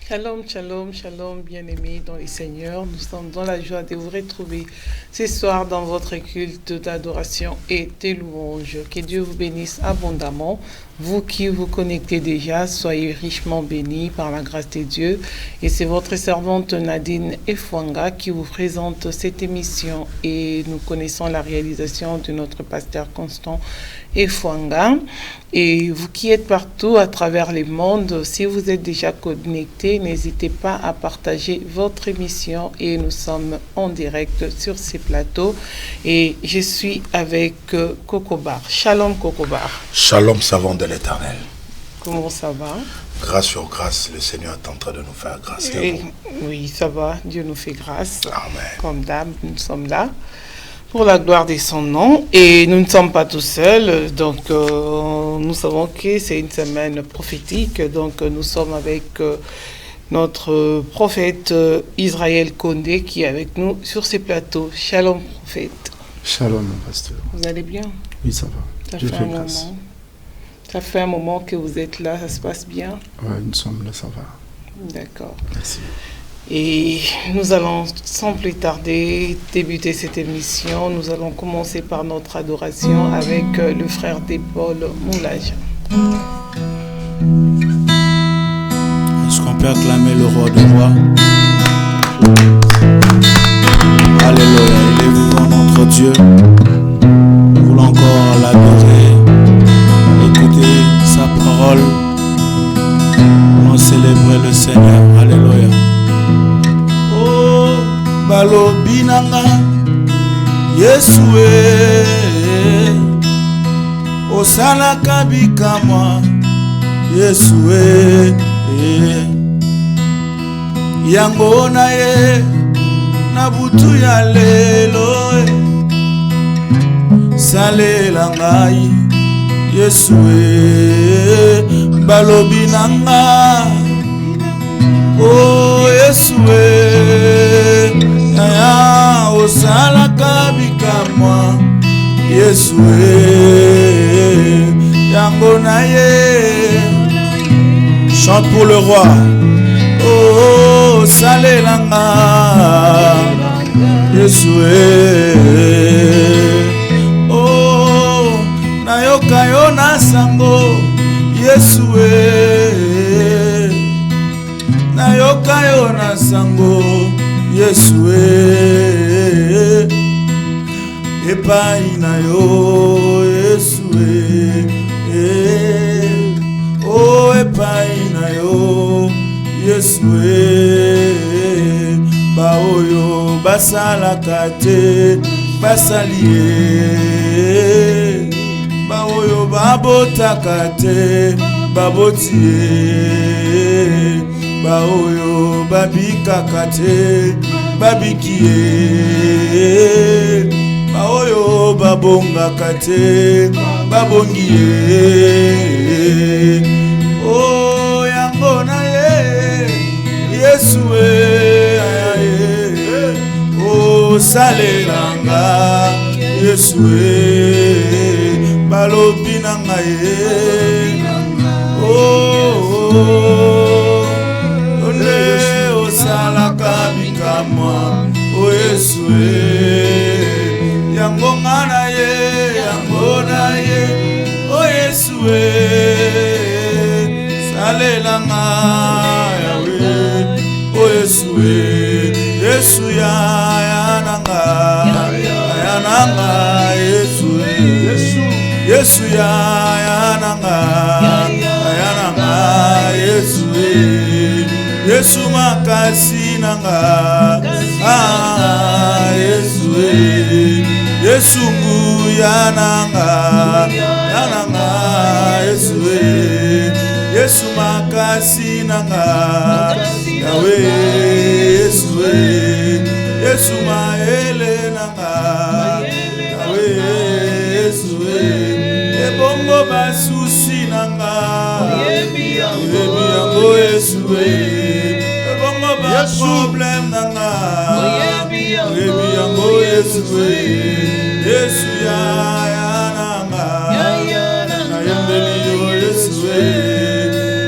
Shalom, shalom, shalom, bien-aimés dans les Seigneurs. Nous sommes dans la joie de vous retrouver ce soir dans votre culte d'adoration et de louange. Que Dieu vous bénisse abondamment. Vous qui vous connectez déjà, soyez richement bénis par la grâce de Dieu. Et c'est votre servante Nadine Efwanga qui vous présente cette émission. Et nous connaissons la réalisation de notre pasteur Constant Efwanga. Et vous qui êtes partout à travers le monde, si vous êtes déjà connectés, n'hésitez pas à partager votre émission. Et nous sommes en direct sur ces plateaux. Et je suis avec Kokobar. Shalom Kokobar. Shalom savant de l'Éternel. Comment ça va? Grâce sur grâce, le Seigneur est en train de nous faire grâce. Oui, ça va. Dieu nous fait grâce. Amen. Comme d'hab, nous sommes là pour la gloire de son nom. Et nous ne sommes pas tout seuls. Donc, nous savons que c'est une semaine prophétique. Donc, nous sommes avec notre prophète Israël Condé qui est avec nous sur ces plateaux. Shalom, prophète. Shalom, mon pasteur. Vous allez bien? Oui, ça va. Dieu fait grâce. Ça fait un moment que vous êtes là, ça se passe bien? Oui, nous sommes là, ça va. D'accord. Merci. Et nous allons sans plus tarder débuter cette émission. Nous allons commencer par notre adoration avec le frère d'Paul Moulage. Est-ce qu'on peut acclamer le roi de roi? Alléluia, il est vivant notre Dieu. Nous voulons encore l'adorer, écouter sa parole. Nous voulons célébrer le Seigneur. Alléluia. Oh, balobi nanga Yesue osalaka bikamwa Yesue yango na ye na butu ya lelo salela ngai Yesue balobi nanga oh Yesue ya osalaka bikamwa Yesue yango na ye. Chante pour le roi. Oh salela nga Yesue oh nayoka yo na sango Yesue nayoka yo na sango Yesue epai na yo Yesue oh epai na yo Yesue baoyo basalaka te basalie baoyo babotaka te babotie baoyo babikaka te babikie baoyo babongaka te babongie oh yango na ye Yesue oh salelanga Yesue balobi nanga ye oh onde osalaka bikamwa o Yesue yango na ye o Yesue salelanga yawe o Yesue Yesu yananga Yesue Yesu yananga Yesue Yesu makasi nanga Yesue Yesu yananga Yesue Yesu makasi nanga yawe Yesue Yesu maele nanga yawe Yesue ebongo basusi nanga yebi yango Yesue ebongo ba problem nanga yebi yango Yesue Yesu yananga yembeli yo Yesue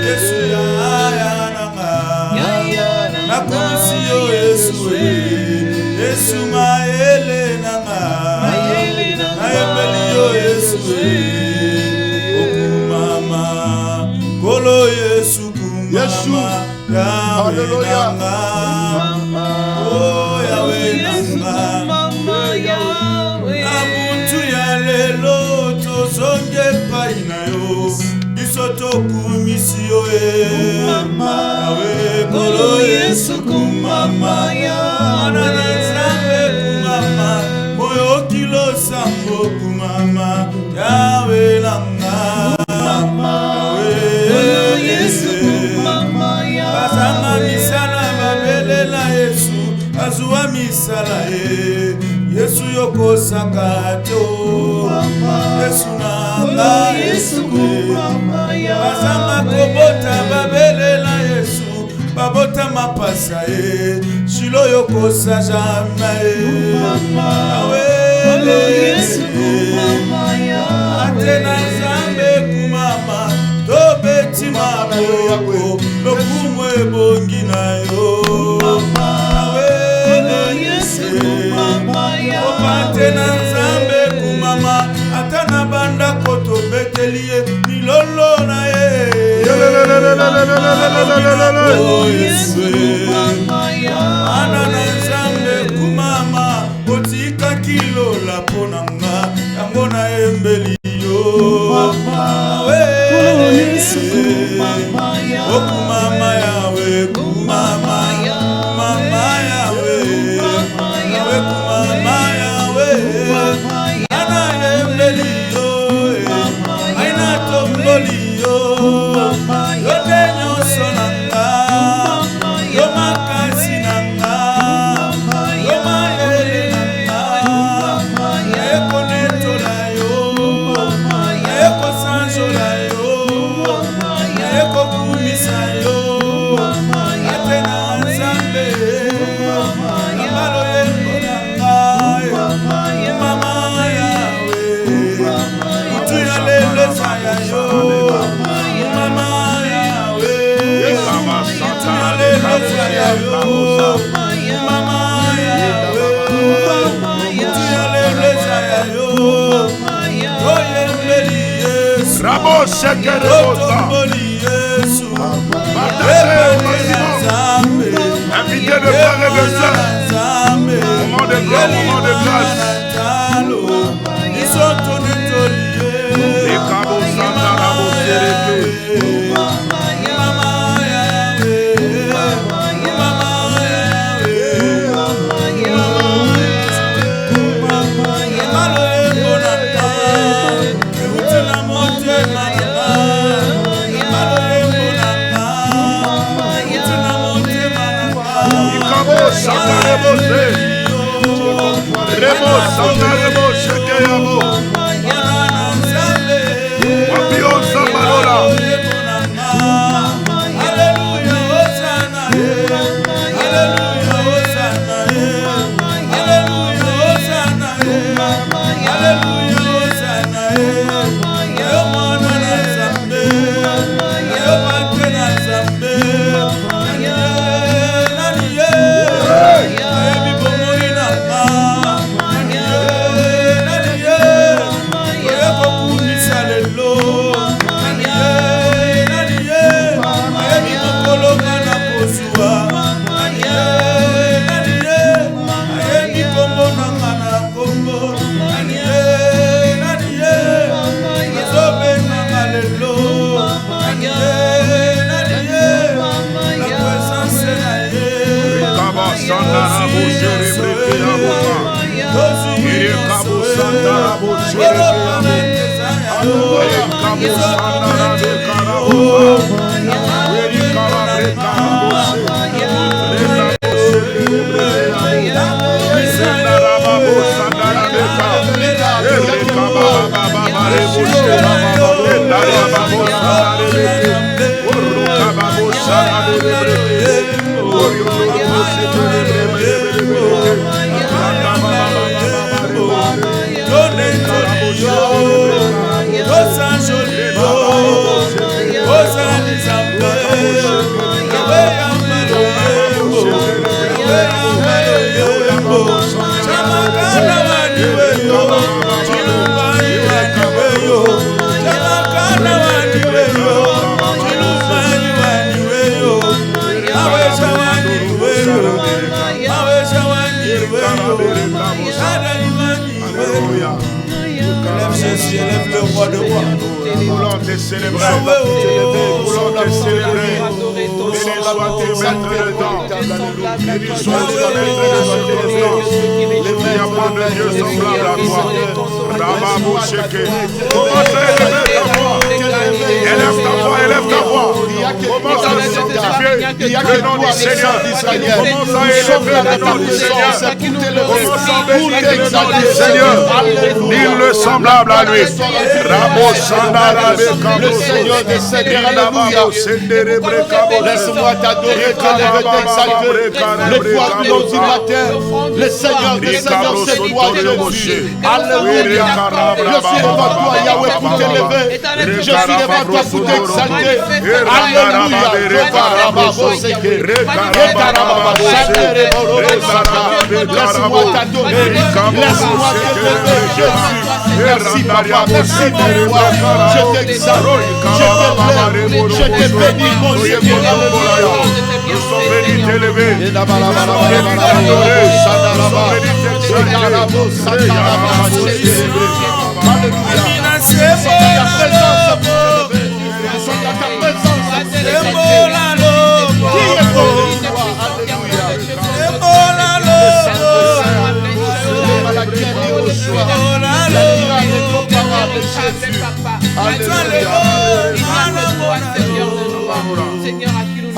Yesu yananga Yesu okumama kolo Yesu kumama Yahweh nanga oh Yahweh nanga Amuntu ya lelo tozonge paina yo bisoto kumisio mama Yahweh kolo Yesu kumama Ananazambe kumama moyo kilo sambo kumama Yahweh nanga Yahweh Yesu kumama Azama misala babelela Yesu azuwa misala Yesu yoko sakato Yesu nanga Yesu kumama Azama kobota babelela Yesu babota mapasa Shilo yoko sajama Yesu kumama Atena zambe kumama Tobeti maboko Lokumwe bongi na yo Yesu kumama Atena zambe kumama Atana banda koto betelie Nilolo na ye Yesu kumama Anana zambe kumama Otika kilo la ponanga Yangona embeli yo Yesu kumama Okumama Yahweh kumama Mama Yahweh Yahweh kumama Yahweh Ana embeli yo Aina tomboli yo Yote nyoso nanga Yo makasi nanga Yo maele nanga Eko neto la yo Eko sanjo la yo Eko kumisa yo Atena nzambe Namalo eko nanga Mama Yahweh Utu ya lelo saya yo Mama Yahweh Utu ya lelo saya yo Mama Yahweh Utu ya lelo saya yo Oye mbeli Yesu Rabo shekere Otomboli Yesu Invité de frères et de sœurs. Moment de gloire, moment de grâce. Les cabos sont à la Los Angeles. J'élève le roi de roi. Nous voulons te célébrer. Nous voulons te célébrer. Béni sois-tu, maître de temps. Béni sois-tu, maître de circonstances. Il n'y a pas de Dieu semblable à toi. Rababou Sheke. Commence à élever ta voix. Élève ta voix, élève ta voix. Commence à sanctifier le nom du Seigneur. Commence à élever le nom du Seigneur. Commence à bénir le nom du Seigneur. Nul ne semblable à lui. Rabo Sandara Bekabo. Le Seigneur des Seigneurs, alléluia. Laisse-moi t'adorer, t'élever, t'exalter. Les fois du matin, le Seigneur des Seigneurs, c'est toi, Jésus. Alléluia. Je suis devant toi, Yahweh, pour t'élever. Je suis devant toi pour t'exalter. Alléluia. Laisse-moi t'adorer. Laisse-moi t'élever, Jésus. Merci, papa. Merci, mon roi. Je t'exalte. Je t'élève. Je te bénis, mon Dieu. Nous sommes bénis t'élever. Nous sommes bénis t'adorer. Nous sommes bénis t'exalter. Alléluia. Nous sommes à ta présence pour t'élever. Nous sommes à ta présence pour t'élever. Qui est ton roi? Alléluia. La guerre est au choix. La grâce est comparable, Jésus. Alléluia. Seigneur, à qui nous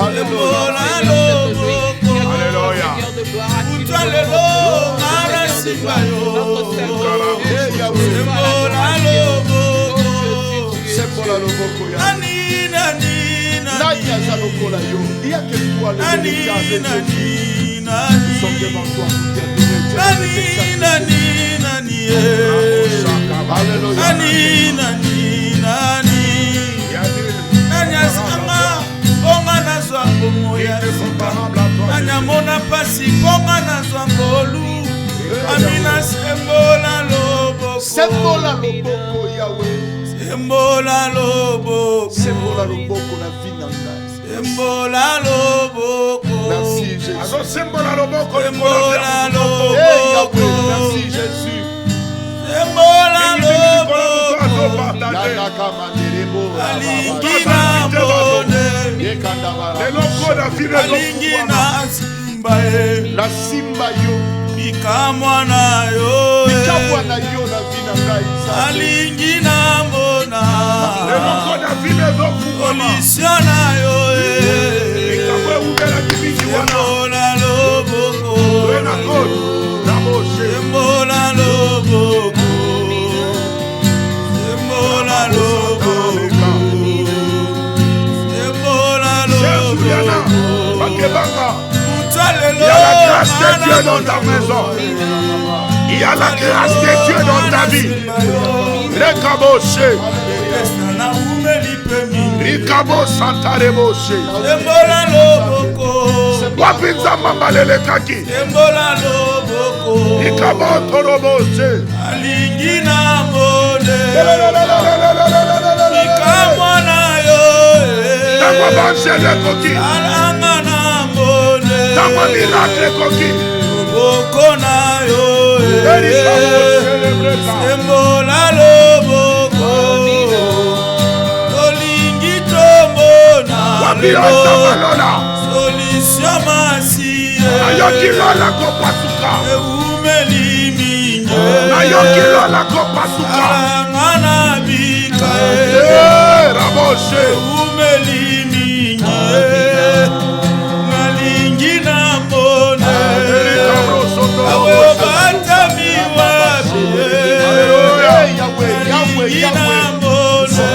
il y a que toi le véritable Jésus. Nous sommes devant toi pour Anyamona pasi konga na zwangolu Amina sembola loboko Sembola loboko Yahweh Sembola loboko Sembola loboko la vie nanga Sembola loboko Merci Jésus Sembola loboko Sembola loboko Merci Jésus Sembola loboko Alingina mone Alingina simba la simba yo Bikamwana yo Bikamwana yo na vina ngai Alingina mona Olisiona yo Bikamwe ubela kibiki wana Sembola loboko Wena kodu Namoshe Sembola loboko Sembola loboko Sembola loboko Bakebanga Il y a la grâce de Dieu dans ta maison. Il y a la grâce de Dieu dans ta vie. Rekaboshe. Rikabo santareboshe. Sembola loboko. Wapinza mambalele kaki. Sembola loboko. Rikabo toroboshe. Alingina mone. Bikamwana yo. Tangwa banshele koki. Alangana mone. Tangwa miracle koki. Loboko na yo. Sembola loboko. Tolingi tombona. Wapinza Solution masiye. Ayokilola kopasuka. Eumeli minye. Ayokilola kopasuka. Alangana bika. Raboshe. Eumeli minye. Nalingi na mone. Awe bata miwabi. Nalingi na mone.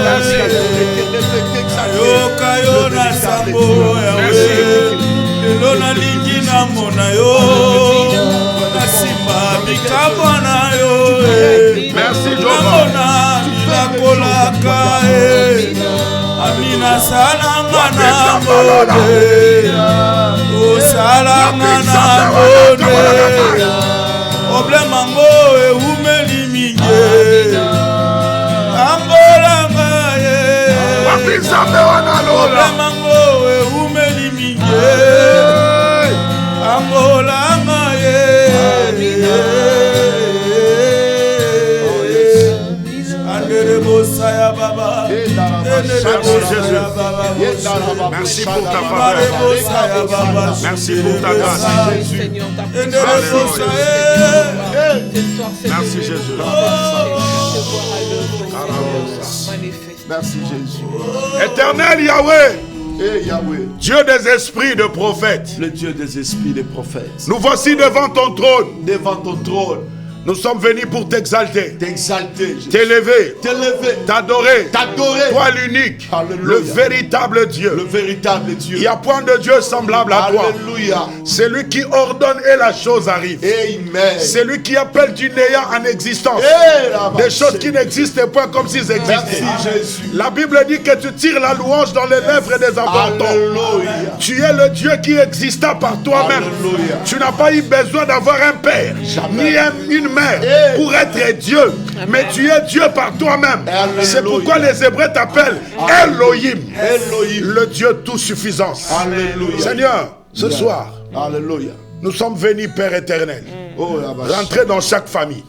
Ayoka yo na sambo yawe. Lelo nalingi na mona yo. Nasimba mikabo na yo. Merci Namona nakolaka Amina salanga na mone. O salanga na mone. Problème ngo eumeli minye. Angolanga ye. Problème ngo eumeli minye. Angolanga ye. Merci pour ta faveur. Merci pour ta grâce. Merci Jésus. Merci Jésus. Éternel Yahweh. Dieu des esprits de prophètes. Le Dieu des esprits des prophètes. Nous voici devant ton trône. Devant ton trône. Nous sommes venus pour t'exalter, t'exalter, t'élever, t'adorer, toi l'unique, le véritable Dieu. Le véritable Dieu. Il n'y a point de Dieu semblable à toi. Alléluia. C'est lui qui ordonne et la chose arrive. Amen. C'est lui qui appelle du néant en existence. Des choses qui n'existent pas comme s'ils existaient. Merci Jésus. La Bible dit que tu tires la louange dans les lèvres des enfants. Tu es le Dieu qui exista par toi-même. Tu n'as pas eu besoin d'avoir un père, ni une mère pour être Dieu. Amen. Mais tu es Dieu par toi-même. C'est pourquoi les Hébreux t'appellent Elohim, le Dieu tout suffisance. Alléluia. Seigneur, ce soir, alléluia, nous sommes venus, Père éternel, rentrer dans chaque famille,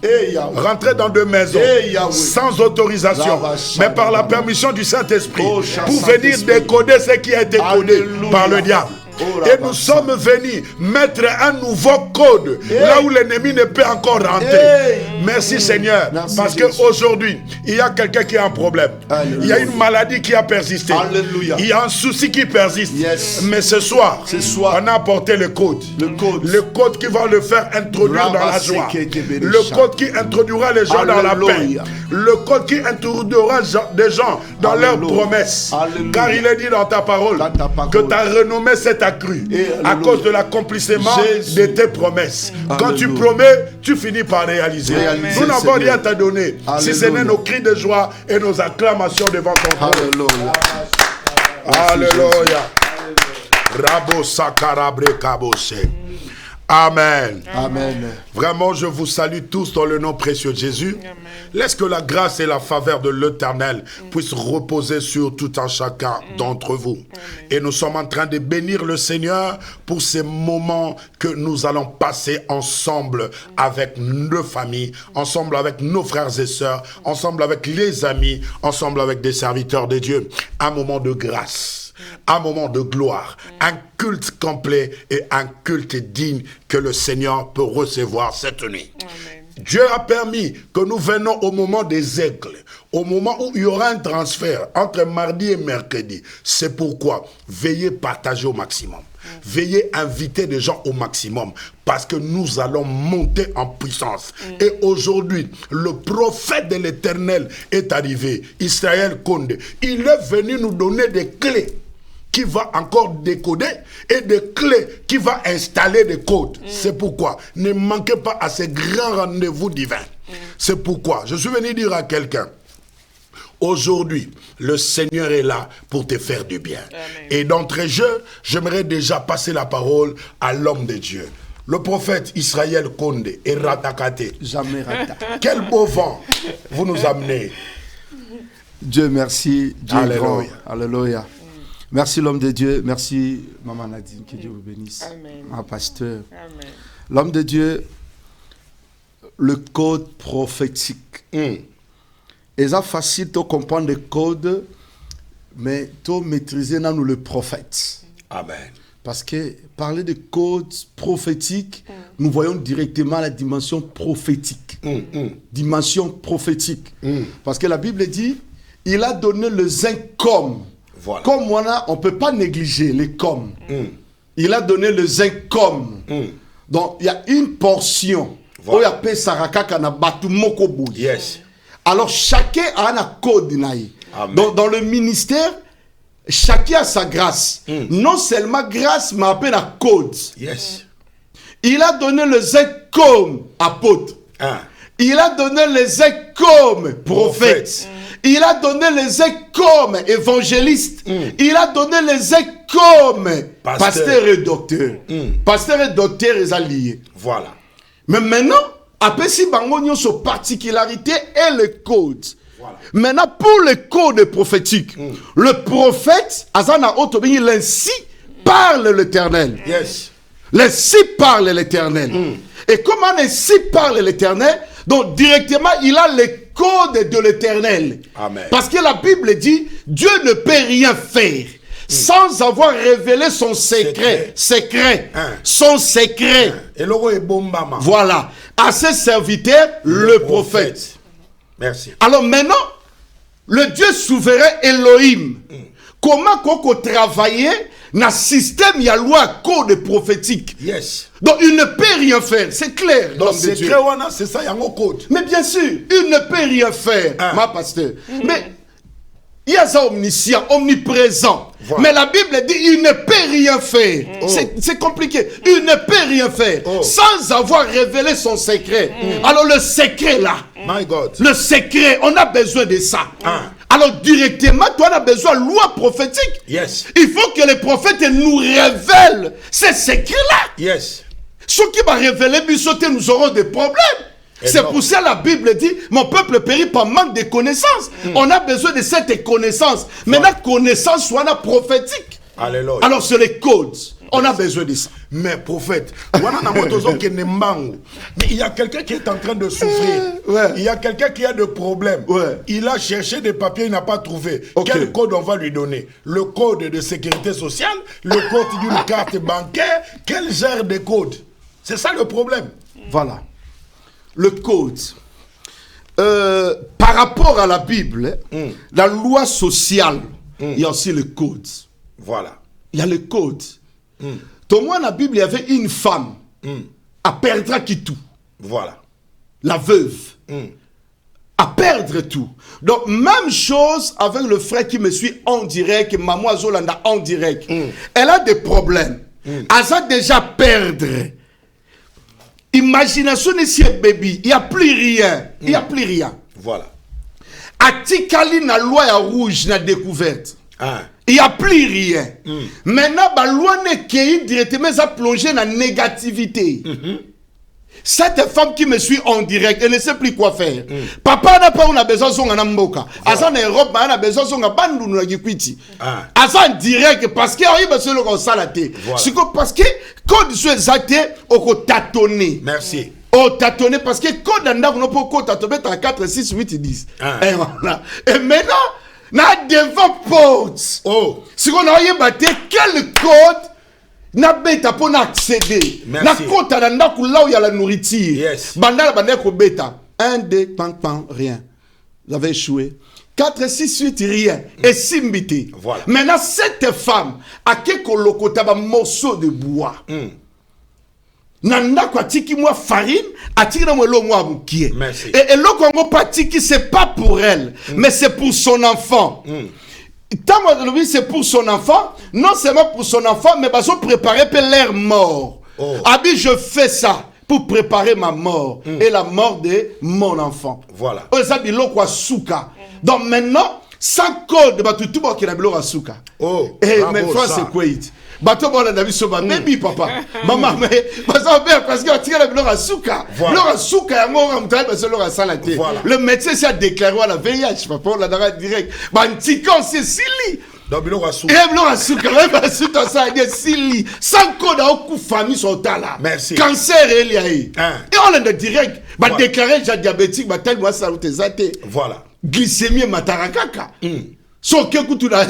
rentrer dans deux maisons, sans autorisation, mais par la permission du Saint-Esprit, pour venir décoder ce qui a été codé par le diable. Et nous sommes venus mettre un nouveau code là où l'ennemi ne peut encore rentrer. Merci Seigneur. Merci parce qu'aujourd'hui, il y a quelqu'un qui a un problème. Alléluia. Il y a une maladie qui a persisté. Alléluia. Il y a un souci qui persiste. Yes. Mais ce soir, on a apporté le code. Le code qui va le faire introduire dans la joie. Le code qui introduira les gens dans la paix. Le code qui introduira des gens dans leurs promesses. Alléluia. Car il est dit dans ta parole que ta renommée s'est accrue à cause de l'accomplissement de tes promesses. Quand tu promets, tu finis par réaliser. Nous n'avons rien à te donner, si ce n'est nos cris de joie et nos acclamations devant ton trône. Alléluia. Rabo sakarabre kabose. Amen. Amen. Vraiment, je vous salue tous dans le nom précieux de Jésus. Amen. Laisse que la grâce et la faveur de l'Éternel puissent reposer sur tout un chacun d'entre vous. Amen. Et nous sommes en train de bénir le Seigneur pour ces moments que nous allons passer ensemble avec nos familles, ensemble avec nos frères et sœurs, ensemble avec les amis, ensemble avec des serviteurs de Dieu. Un moment de grâce, un moment de gloire, un culte complet et un culte digne que le Seigneur peut recevoir cette nuit. Amen. Dieu a permis que nous venons au moment des aigles, au moment où il y aura un transfert entre mardi et mercredi. C'est pourquoi veillez partager au maximum. Veillez inviter des gens au maximum parce que nous allons monter en puissance. Et aujourd'hui, le prophète de l'Éternel est arrivé, Israël Condé. Il est venu nous donner des clés qui va encore décoder et des clés qui va installer des codes. C'est pourquoi ne manquez pas à ces grands rendez-vous divins. C'est pourquoi je suis venu dire à quelqu'un, aujourd'hui, le Seigneur est là pour te faire du bien. Amen. Et d'entrée de jeu, j'aimerais déjà passer la parole à l'homme de Dieu. Le prophète Israël Condé et Ratakate. Jamais Rata. Quel beau vent vous nous amenez. Dieu merci. Dieu grand. Alléluia. Merci l'homme de Dieu, merci Maman Nadine, que Dieu vous bénisse. Amen. Ma pasteur. Amen. L'homme de Dieu, le code prophétique. Et c'est facile de comprendre le code, mais de maîtriser nous le prophète. Amen. Parce que parler de code prophétique, nous voyons directement la dimension prophétique. Dimension prophétique. Parce que la Bible dit, il a donné le zinc comme. Voilà. Comme on ne peut pas négliger les comme. Il a donné le zinc comme. Donc, il y a une portion. Voilà. Yes. Alors, chacun a un code. Dans le ministère, chacun a sa grâce. Non seulement grâce, mais appelle un code. Yes. Il a donné le zinc comme apôtre. Il a donné le zinc comme prophète. Il a donné les ailes comme évangéliste. Il a donné les ailes comme pasteur et docteur. Pasteur et docteur est allié. Voilà. Mais maintenant, après si bangonio sur particularité et le code. Voilà. Maintenant, pour le code prophétique, le prophète, Azana Otobi, il ainsi parle l'Éternel. Yes. L'ainsi parle l'Éternel. Et comment ainsi parle l'Éternel? Donc directement, il a les code de l'Éternel. Amen. Parce que la Bible dit, Dieu ne peut rien faire sans avoir révélé son secret. Son secret. Voilà. À ses serviteurs, le prophète. Merci. Alors maintenant, le Dieu souverain Elohim, comment qu'on travailler dans le système, il y a loi code prophétique. Yes. Donc il ne peut rien faire, c'est clair. Donc c'est ça, il y a un code. Mais bien sûr, il ne peut rien faire, ma pasteur. Mais il y a ça omniscient, omniprésent. Voilà. Mais la Bible dit il ne peut rien faire. C'est compliqué. Il ne peut rien faire sans avoir révélé son secret. Alors le secret là, my God. Le secret, on a besoin de ça. Alors directement, toi, on a besoin de loi prophétique. Yes. Il faut que les prophètes nous révèlent ces secrets-là. Yes. Ce qui va révéler, nous aurons des problèmes. C'est pour ça que la Bible dit, mon peuple périt par manque de connaissances. On a besoin de cette connaissance. Mais la connaissance soit prophétique. Alléluia. Alors c'est les codes. On a besoin de ça. Mais prophète, mais il y a quelqu'un qui est en train de souffrir. Il y a quelqu'un qui a des problèmes. Il a cherché des papiers, il n'a pas trouvé. Quel code on va lui donner? Le code de sécurité sociale? Le code d'une carte bancaire? Quel genre de code? C'est ça le problème. Voilà. Le code. Par rapport à la Bible, la loi sociale, il y a aussi le code. Voilà. Il y a le code. Dans moi, la Bible, il y avait une femme à perdre qui tout. Voilà. La veuve. À perdre tout. Donc, même chose avec le frère qui me suit en direct, Maman Zolanda en direct. Elle a des problèmes. Elle a déjà perdre. Imagination ici, baby. Il n'y a plus rien. Il n'y a plus rien. Voilà. Atikali na loi ya rouge na découverte. Il n'y a plus rien. Maintenant, la loi n'est qu'elle directement ça plongé dans la négativité. Cette femme qui me suit en direct, elle ne sait plus quoi faire. Papa n'a pas besoin de son amboka. Asa en Europe, elle a besoin de son bandu na gikwiti. Asa en direct parce que il va se le consalater. Parce que quand tu es exacté, on peut tâtonner. Merci. Oh, tâtonner parce que quand on peut tâtonner à 4, 6, 8, 10. Et voilà. Et maintenant, na devant porte. Si on a eu battu quel code na beta pour accéder. Na compte à la où il y a la nourriture. Yes. Banda ko beta. 1, 2, pan, pan, rien. Vous avez échoué. 4, 6, 8, rien. Et simbité. Voilà. Maintenant, cette femme a quelque lokotaba morceau de bois. Nanda kwa tiki moi farine, atiki na mwelo moi boukier. Merci. Et le Congo patiki c'est pas pour elle, mais c'est pour son enfant. C'est pour son enfant, non seulement pour son enfant, mais parce qu'on préparer pour l'air mort. Abi, je fais ça pour préparer ma mort et la mort de mon enfant. Voilà. Donc maintenant, sans code, tout le monde qui a biloko asuka. Et mes frères, c'est quoi? Bato bon la vie soba baby papa maman mais parce que tu as le biloko asuka. Biloko asuka yango mutaye parce que le salate. Le médecin s'est déclaré la VIH papa la dara direct. Bantikon c'est sili. Donc biloko asuka. Et biloko asuka même si tu ça dit sili. Sans code au coup famille sont là. Merci. Cancer il y a eu. Et on est direct. Ba déclarer diabétique ba tel moi ça te zate. Voilà. Glycémie matarakaka. So que tu as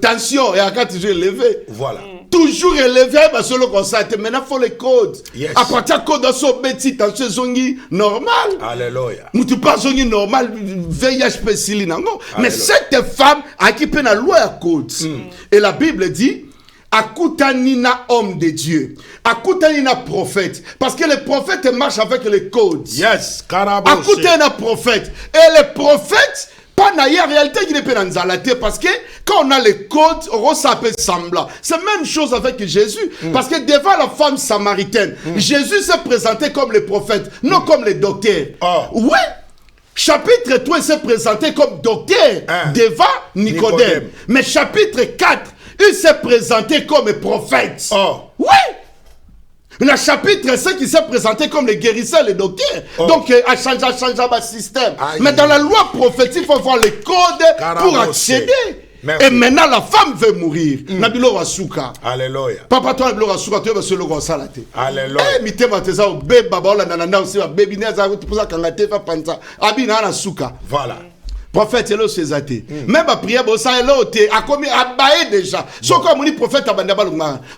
tension et à quand toujours élevé. Voilà. Toujours élevé parce que le constate. Maintenant il faut les codes. Yes. À partir de code so petit tension zongi normal. Alléluia. Mutu pas zongi normal VIH pécile nango. Mais cette femme a qui peut la loi à code. Et la Bible dit Akutanina homme de Dieu. Akutanina prophète. Parce que les prophètes marchent avec les codes. Yes. Karabos. Akutanina prophète. Et les prophètes pas en réalité qui n'est pas dans zalaté parce que quand on a les codes, on s'appelle semblant. C'est la même chose avec Jésus. Parce que devant la femme samaritaine, Jésus s'est présenté comme le prophète, non comme le docteur. Oui. Chapitre 3 s'est présenté comme docteur devant Nicodème. Mais chapitre 4, il s'est présenté comme prophète. Oui. Dans le chapitre 5, il s'est présenté comme le guérisseur, le docteur. Donc, il a changé le système. Mais dans la loi prophétique, il faut voir les codes pour accéder. Et maintenant, la femme veut mourir. Nabilo Asuka. Alléluia. Papa, toi, Nabilo Asuka, tu es sur le salate. Alléluia. Eh, mité, mateza, bébé, baba, la nanana aussi, bébé, neza, tu peux ça, kangate, fa panza. Abi, na Asuka. Voilà. Prophète, c'est là, c'est athée. Même la prière, ça est là, a commis, a baillé déjà. Sauf comme on dit prophète,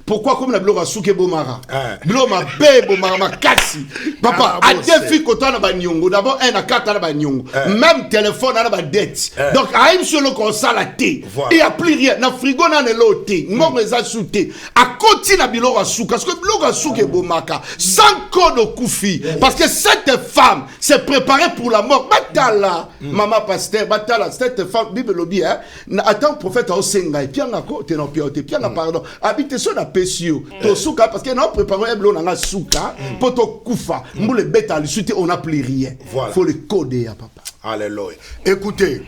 pourquoi comme la bloga souke bomara? Bloma bé bomara, ma kassi. Papa, a défi quand on a banyongo. D'abord, un à quatre à banyongo. Même téléphone, on a dette. Donc, à une seule qu'on s'en la thé. Il n'y a plus rien. Na frigo, on a l'auté. Non, mais ça souté. À côté, na bloga souke. Parce que bloga souke bomaka. Sans code au koufi. Parce que cette femme s'est préparée pour la mort. Batala, maman pasteur. Batala, cette femme, Bible lobby, hein, attends, prophète, au Sengai, Pianga, t'es pioté, Pianga, pardon, habite sur la Pessio, to souka, parce que nous préparons un blon dans souka, pour to koufa, nous les bêtes à l'issue, on n'a plus rien. Voilà. Faut le coder, papa. Alléluia. Écoutez,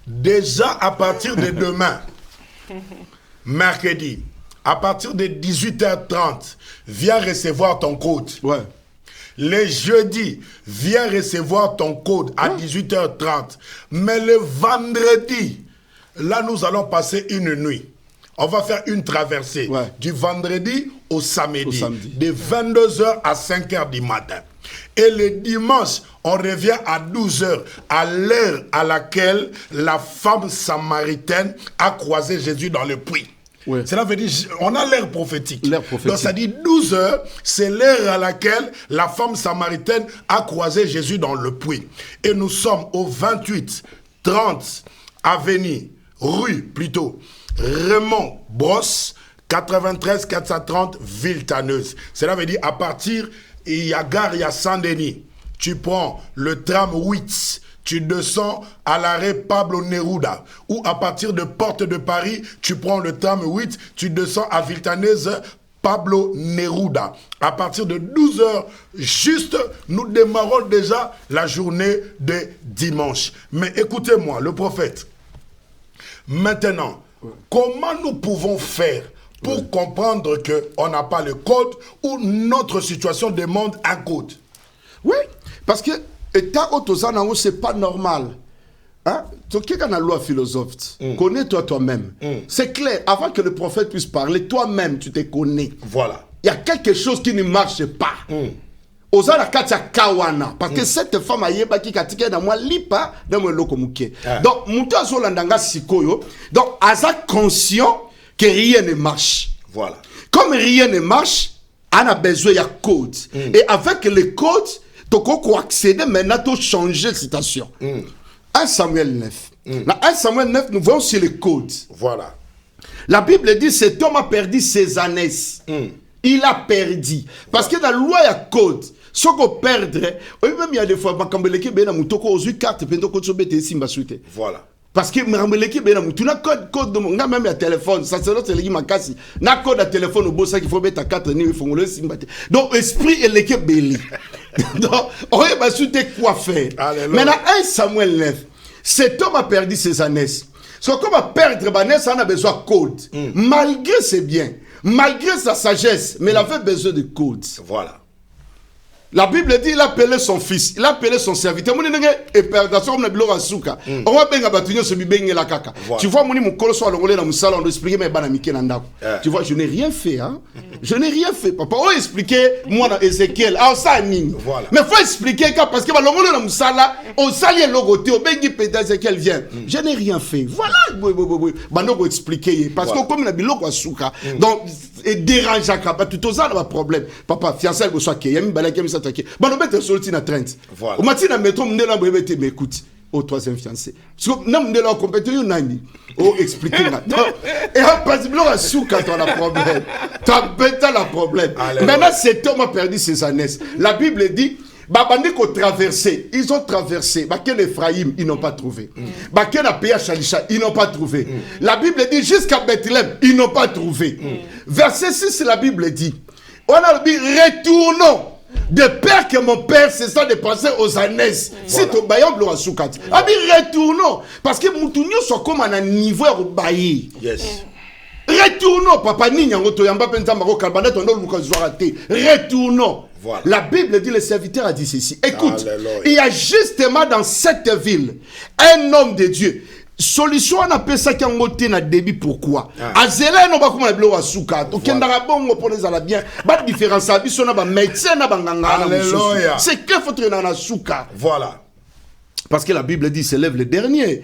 déjà à partir de demain, mercredi, à partir de 18h30, viens recevoir ton code. Ouais. Le jeudi, viens recevoir ton code à 18h30. Mais le vendredi, là, nous allons passer une nuit. On va faire une traversée du vendredi au samedi. De 22h à 5h du matin. Et le dimanche, on revient à 12h, à l'heure à laquelle la femme samaritaine a croisé Jésus dans le puits. Oui. Cela veut dire, on a l'ère prophétique. Donc ça dit 12h, c'est l'heure à laquelle la femme samaritaine a croisé Jésus dans le puits. Et nous sommes au 28, 30 avenue, rue plutôt, Raymond Brosse, 93 430 Ville-Tanneuse. Cela veut dire à partir, il y a gare, il y a Saint-Denis. Tu prends le tram 8. Tu descends à l'arrêt Pablo Neruda. Ou à partir de Porte de Paris, tu prends le tram 8, tu descends à Ville-Tanneuse, Pablo Neruda. À partir de 12h, juste, nous démarrons déjà la journée de dimanche. Mais écoutez-moi, le prophète. Maintenant, comment nous pouvons faire pour comprendre qu'on n'a pas le code ou notre situation demande un code? Oui, parce que c'est pas normal. Hein? Tu as la loi philosophe. Connais-toi toi-même. C'est clair, avant que le prophète puisse parler, toi-même, tu te connais. Voilà. Il y a quelque chose qui ne marche pas. Osana katia kawana. Parce que cette femme a yeba qui katike na moi lipa dans mon loko muke. Donc, mouta zo landanga sikoyo. Donc, asa conscient que rien ne marche. Voilà. Comme rien ne marche, on a besoin de code. Et avec le code, tu peux accéder maintenant, tu changer de situation. 1 Samuel 9. Dans 1 Samuel 9, nous voyons sur le code. Voilà. La Bible dit, cet homme a perdu ses années. Il a perdu. Parce que dans la loi, il y a code. Ce qu'on perdrait, même il y a des fois, quand voilà. Parce que tu n'as code de mon même téléphone, ça c'est l'autre qui m'a cassé. N'a code de téléphone au boss qui faut mettre à 4 niveaux, il faut le simbater. Donc esprit et l'équipe belli. Donc on va souhaiter quoi faire. Maintenant 1 Samuel 9, cet homme a perdu ses années. Ce qu'on va perdre, on a besoin de code. Malgré ses biens, malgré sa sagesse, mais il avait besoin de code. Voilà. La Bible dit, il a appelé son fils, il a appelé son serviteur. On va bien abattre ce bébé la caca. Tu vois, mon colosse à l'ongolais dans mon salon, on doit expliquer mes banamikés dans. Tu vois, je n'ai rien fait, hein. Je n'ai rien fait, papa. On va expliquer, moi, dans Ézéchiel. Ah, ça, voilà. Mais il faut expliquer, parce que l'ongolais dans mon salon, on salit l'ogoté, on bengi pédé Ézéchiel vient. Je n'ai rien fait. Voilà, on va expliquer. Parce que comme il a dit, donc, et dérange à cap, tout ça, on a un problème. Papa, fiancé, il soit qui, il y a une balai qui ça. Bon, on va sortir dans 30. Voilà. Au matin, on métro, on est mais écoute, au troisième fiancé. Parce que nous, on est là, on compétit, on a dit. Oh, expliquez-moi. Et en principe, on a sous quand on a problème. Tu as bête la problème. Maintenant, cet homme a perdu ses années. La Bible dit, ils ont traversé. Baken Ephraïm, ils n'ont pas trouvé. Baken Apéa Chalisha, ils n'ont pas trouvé. La Bible dit, jusqu'à Bethléem, ils n'ont pas trouvé. Verset 6, la Bible dit, on a dit, retournons. De peur que mon père se soit dépensé aux années. Si tu bailles, on va soukat. Ah bien, retournons. Parce que Moutounio soit comme un niveau au bailli. Yes. Retournons, papa Nina, retournons. Voilà. La Bible dit, le serviteur a dit ceci. Écoute, il y a justement dans cette ville un homme de Dieu. solution on appelle ça quand on na débit pourquoi azela no ba kuma bilo wasuka to kendara bongo pour les ala bien ba différence abi sona ba médecin na banganga alléluia c'est que faut traîner na suka voilà parce que la Bible dit s'élève le dernier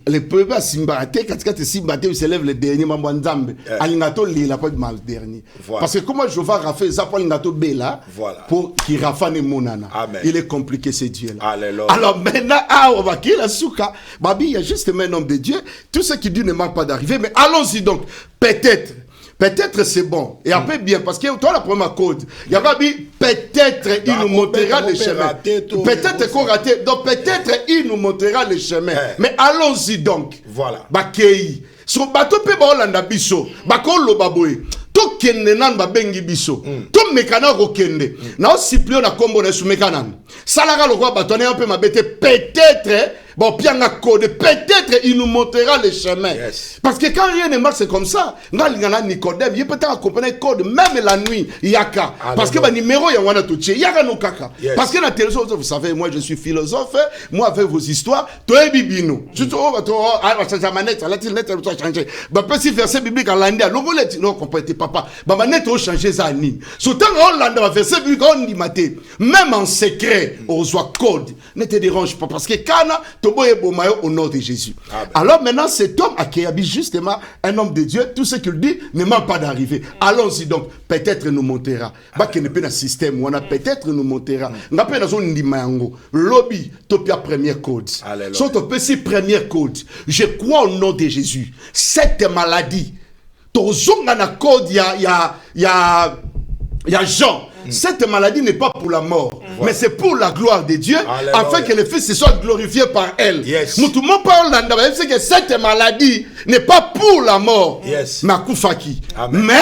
les peuples simbate katikati simbate s'élève le dernier mambo nzambe alingato lila pas mal dernier parce que comment je vais rafer ça pour alingato bela pour qui rafane monana il est compliqué ce Dieu là alors maintenant on va qui la souka babi il y a juste un homme de Dieu tout ce qui dit ne manque pas d'arriver mais allons-y donc peut-être c'est bon. Et après bien, parce que toi la première code, il y a pas dit peut-être il nous montrera le chemin. Peut-être qu'on raté. Donc peut-être il nous montrera le chemin. Mais allons-y donc. Voilà. Bakei. So bato pe ba Hollanda biso. Bakolo baboy. To kende nan ba bengi biso. To mekana ko kende. Na Cyprien na kombo na sumekana. Salara lo kwa bato na un peu mabete peut-être bon, peut-être il nous montrera le chemin. Parce que quand rien ne marche, c'est comme ça. Nicodème, il peut accompagner le code, même la nuit, yaka. Parce que le numéro, il y a un touché. Yaka no kaka. Parce que la télévision, vous savez, moi je suis philosophe, moi avec vos histoires, toi et bibino. Surtout, la manette, la net, elle doit changer. Bah, si verset biblique en landais, non, comprenez, papa. Bah, manette, on changer ça en ligne. Surtout, on l'a verset biblique, on dit maté. Même en secret, on reçoit code. Ne te dérange pas. Parce que quand au nom de Jésus. Alors maintenant, cet homme qui habite justement un homme de Dieu, tout ce qu'il dit ne manque pas d'arriver. Allons-y donc, peut-être nous montrera. Pas qu'il n'y ait pas un système, on a peut-être nous montrera. On a pas dans un dimango. Lobby, topia première code. Soit on peut si première code. Je crois au nom de Jésus. Cette maladie, tozonga na code, il y a Jean. Cette maladie n'est pas pour la mort, mais c'est pour la gloire de Dieu, afin que le Fils se soit glorifié par elle. Tout le monde parle c'est que cette maladie n'est pas pour la mort, mais à Koufaki. Mais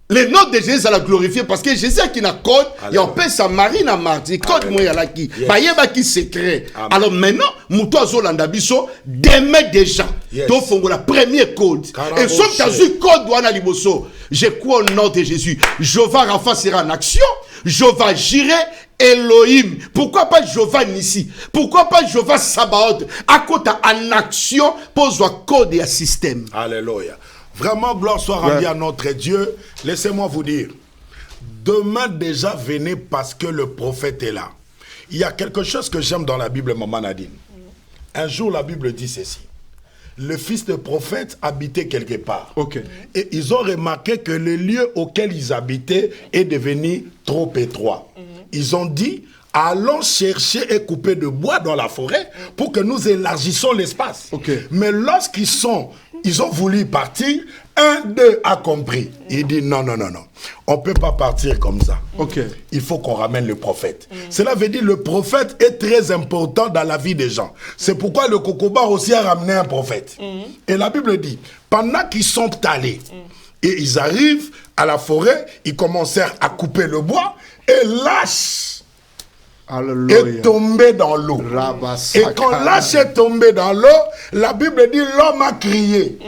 le nom de Jésus l'a glorifié parce que Jésus qui n'a code, il a fait sa marine à mardi, code moi la qui, bah qui secret. Alors maintenant, Mouto Zolanda Biso demain déjà, donc faut la première code. Et sauf que tu code douana liboso. Je crois au nom de Jésus. Jéhovah Rapha sera en action. Jéhovah Jireh, Elohim. Pourquoi pas Jéhovah Nissi? Pourquoi pas Jéhovah Sabaoth? À côté en action, pose un code et un système. Alléluia. Vraiment, gloire soit rendue à notre Dieu. Laissez-moi vous dire, demain déjà venez parce que le prophète est là. Il y a quelque chose que j'aime dans la Bible, Maman Nadine. Un jour, la Bible dit ceci. Le fils de prophète habitait quelque part. Et ils ont remarqué que le lieu auquel ils habitaient est devenu trop étroit. Ils ont dit, allons chercher et couper de bois dans la forêt pour que nous élargissons l'espace. Mais lorsqu'ils ont voulu partir, un d'eux a compris. Il dit non. On ne peut pas partir comme ça. Il faut qu'on ramène le prophète. Cela veut dire que le prophète est très important dans la vie des gens. C'est pourquoi le Kokobar aussi a ramené un prophète. Et la Bible dit, pendant qu'ils sont allés, et ils arrivent à la forêt, ils commencèrent à couper le bois, et lâche est tombé dans l'eau. Et quand lâche est tombé dans l'eau, la Bible dit l'homme a crié.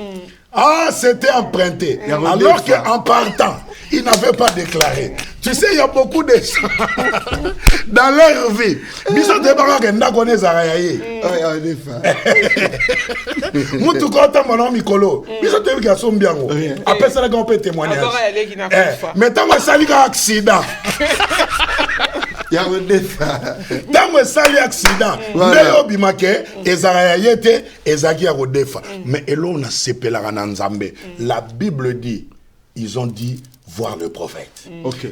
Ah, c'était emprunté. Alors qu'en partant, il n'avait pas déclaré. Tu sais, il y a beaucoup de gens dans leur vie. Bisous de Barak et Ndakone Zarayaye. Moutou Kota Monon Mikolo. Bisous de Barak et Ndakone Zarayaye. Après ça, on peut témoigner. Mais tant que ça, il y a un accident. Il y a un défaut. Tant que ça, il y a un accident. Mais au Bimake, Ezarayaye était Ezaki a un défaut. Mais Elon a séparé la Rananzambe. La Bible dit, ils ont dit, voir le prophète.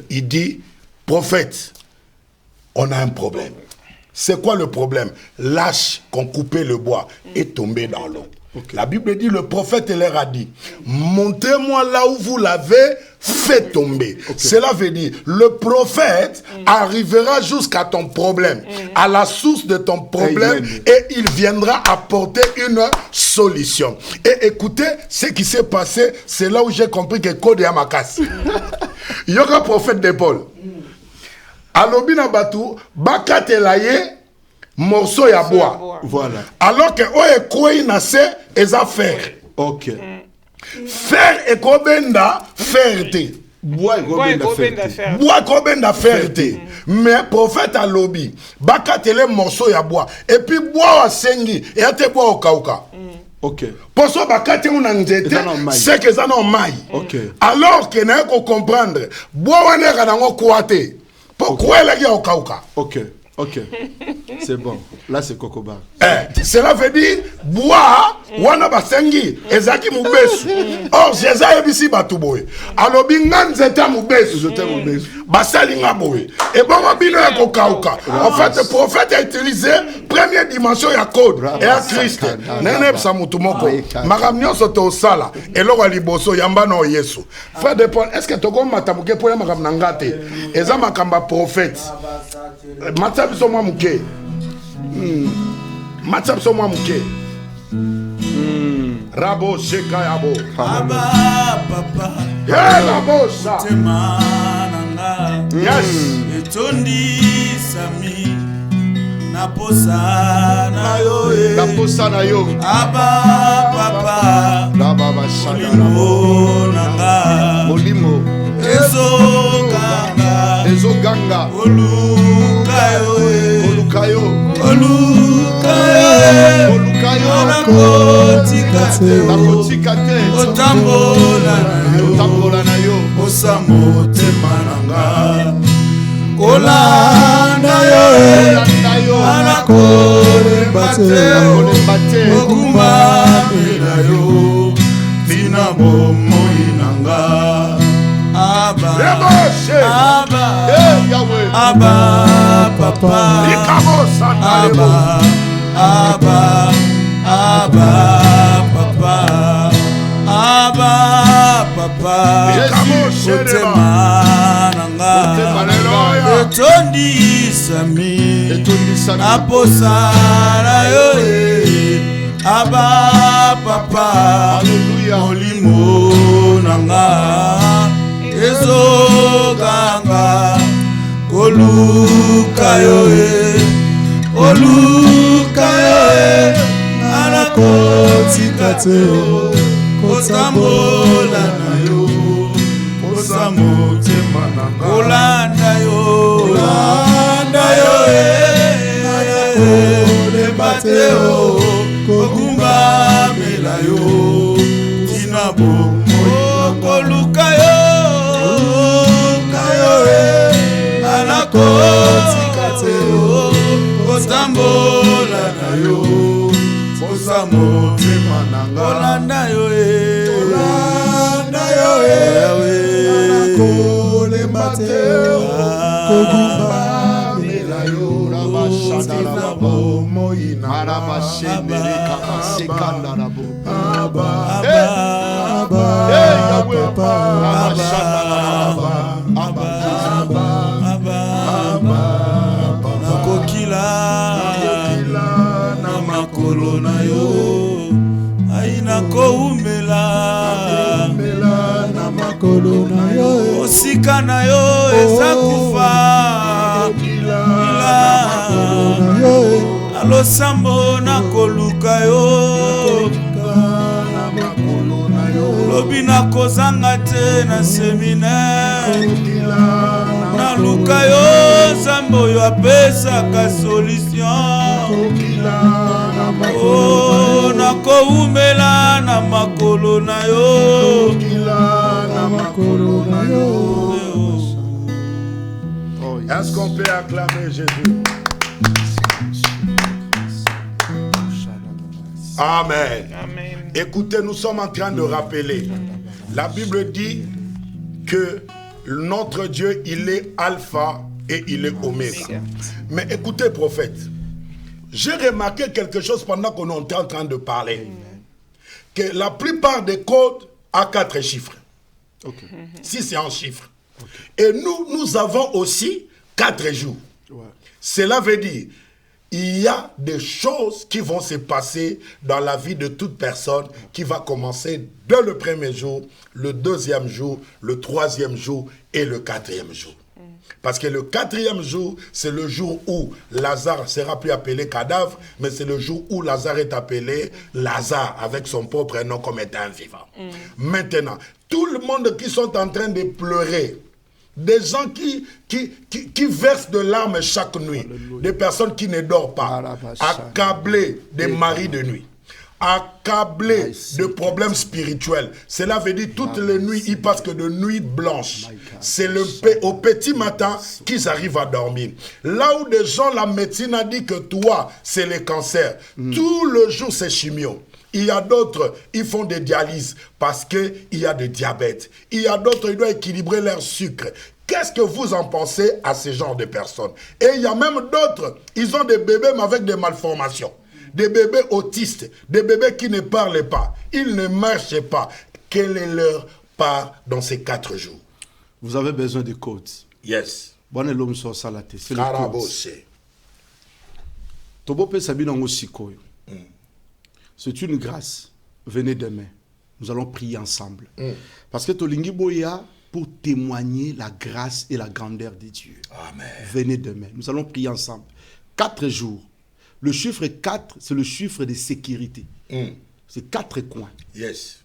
Il dit, prophète, on a un problème. C'est quoi le problème? L'âche qu'on coupait le bois est tombé dans l'eau. La Bible dit, le prophète leur a dit, montrez-moi là où vous l'avez fait tomber. Cela veut dire, le prophète arrivera jusqu'à ton problème, à la source de ton problème, et il viendra apporter une solution. Et écoutez, ce qui s'est passé, c'est là où j'ai compris que Code Yamakas. Il y aura un prophète d'épaule. Alobina Batou, Bakatelaye, morceau ya bois. Voilà. Alors que oye koi nase eza fer. Fer et kobenda ferte. Bois kobenda ferte. Mais prophète a lobby. Bakatele morceau ya bois. Et puis bois a sengi. Et ate bois au kauka. Ok. Poso bakati una nzete, c'est que ça non mai. Ok. Alors que n'a ko comprendre, bois wana kana ngo kwate. Pourquoi la gia okauka? Ok. Ok. C'est bon. Là c'est Kokobar. Cela veut dire bois wana basengi ezaki mubesu. Or Jésus ebisi batuboy. Alobi nganzeta mubesu. Je t'aime mubesu. Basali ngaboy. Et bon bino ya kokauka. En fait le prophète a utilisé première dimension ya code et à Christ. Nene sa mutu moko. Makamnyo soto sala. Eloko liboso yamba no Yesu. Frère de Paul, est-ce que toko matamuke po ya makamna ngate? Eza makamba prophète. Matsab so mwa muke. Matsab so mwa muke. Rabo sheka yabo. Abba papa. Rabo sa. Yes. Etondi sami. Naposa na yo. Naposa na yo. Abba papa. Baba shada. Molimo nanga. Molimo. Ezo ganga. Olukayo. Olukayo. Olukayo. Olukayo. Nakotikate. Otambola na yo. Osamotema nanga. Olanda yo. Anakolembate. Okumamela yo. Tina bomoi nanga. Abba, Abba, papa. Abba, Abba, Abba, papa. Abba, papa. Otema nanga. Etondi sami. Aposa na yo. Abba, papa. Molimo nanga. Ezo ganga. Olukayo anakotikate otambola na yo osamotema nanga olanda yo anakolembate okumamela yo tina bomoi kolukayo anakotikate otambola na yo osamotema nanga olanda yo anakolembate okumamela yo rabashana bomoi nanga na makolo na yo aina koumela na makolo na yo osika na yo ezakufa alosambo na koluka yo lobi na kozanga te na seminaire na luka yo zambo yo apesaka solution oh na koumela na makolo na yo Est-ce qu'on peut acclamer Jésus? Amen. Amen. Écoutez, nous sommes en train de rappeler. La Bible dit que notre Dieu, il est alpha et il est oméga. Mais écoutez, prophète, j'ai remarqué quelque chose pendant qu'on est en train de parler. Que la plupart des codes a 4 chiffres. Okay. Si c'est un chiffre. Okay. Et nous avons aussi 4 jours. Ouais. Cela veut dire il y a des choses qui vont se passer dans la vie de toute personne qui va commencer dès le premier jour, le deuxième jour, le 3e jour et le 4e jour. Parce que le 4e jour, c'est le jour où Lazare sera plus appelé cadavre, mais c'est le jour où Lazare est appelé Lazare, avec son propre nom comme étant vivant. Maintenant, tout le monde qui sont en train de pleurer, des gens qui versent de larmes chaque nuit, des personnes qui ne dorment pas, accablés des maris de nuit. accablé de problèmes spirituels. Cela veut dire toutes les nuits, ils passent que de nuits blanches. C'est au petit matin qu'ils arrivent à dormir. Là où des gens, la médecine a dit que toi, c'est le cancer. Tout le jour, c'est chimio. Il y a d'autres, ils font des dialyses parce qu'il y a des diabètes. Il y a d'autres, ils doivent équilibrer leur sucre. Qu'est-ce que vous en pensez à ce genre de personnes? Et il y a même d'autres, ils ont des bébés mais avec des malformations. Des bébés autistes, des bébés qui ne parlent pas. Ils ne marchent pas. Quelle est leur part dans ces 4 jours? Vous avez besoin de codes. Yes. Bonne l'homme sur ça la tête. C'est le code. C'est une grâce. Venez demain. Nous allons prier ensemble. Parce que Tolingi Boya, pour témoigner la grâce et la grandeur de Dieu. Amen. Venez demain. Nous allons prier ensemble. 4 jours. Le chiffre 4, c'est le chiffre de sécurité. C'est 4 coins. Yes.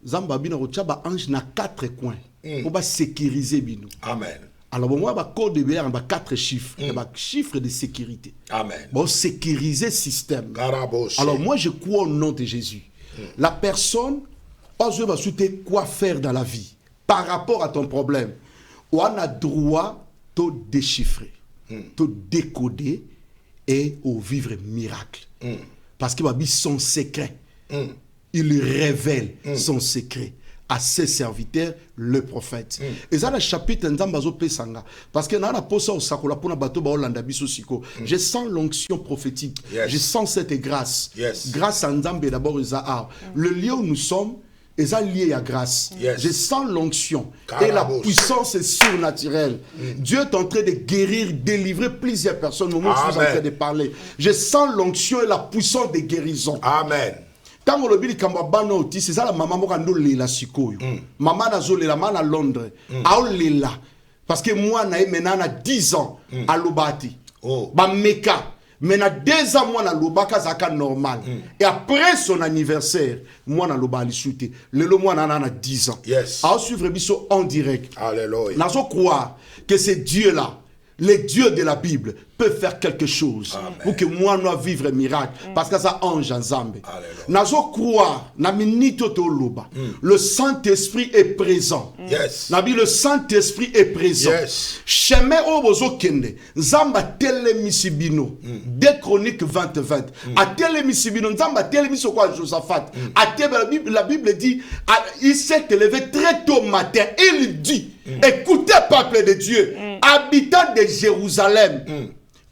Zambabina Rochaba ange na 4 coins. Pour sécuriser Bino. Amen. Alors, moi, je code de BR, 4 chiffres. Il y a chiffres de sécurité. Amen. Bon, sécuriser le système. Alors, moi, je crois au nom de Jésus. La personne, pas besoin de quoi faire dans la vie par rapport à ton problème. On a droit de déchiffrer, de décoder et de vivre miracle. Parce qu'il va vivre son secret. Il révèle son secret à ses serviteurs, le prophète. Et ça, le chapitre, parce que je sens l'onction prophétique. Je sens cette grâce. Grâce à Nzambe d'abord, le lieu où nous sommes, est lié à grâce. Je sens l'onction et la puissance est surnaturelle. Dieu est en train de guérir, délivrer plusieurs personnes au moment où je suis en train de parler. Je sens l'onction et la puissance de guérison. Amen. Quand on le dit c'est ça la maman qui la sikoyo. Maman nazolela à Londres. Aolela parce que moi maintenant 10 ans à Lobati. Ba meka. Maintenant 2 ans moi na Lobaka zaka normal. Et après son anniversaire, moi na Lobali shooté. Le moi na 10 ans. Yes. À suivre biso en direct. Alléluia. Nazo croire que ce Dieu là, le Dieu de la Bible, peut faire quelque chose. Amen. Pour que moi nous vivre un miracle. Parce que ça ange en Zambé. Nazo croire, na minito to loba. Le Saint-Esprit est présent. Yes. Nabi le Saint-Esprit est présent. Yes. Chemin obozo kende. Zamba tele misibino. 2 Chroniques 20-20. A tele misibino. Zamba tele miso quoi Josaphat. A tele la Bible dit, il s'est élevé très tôt matin. Il dit, écoutez peuple de Dieu, habitants de Jérusalem.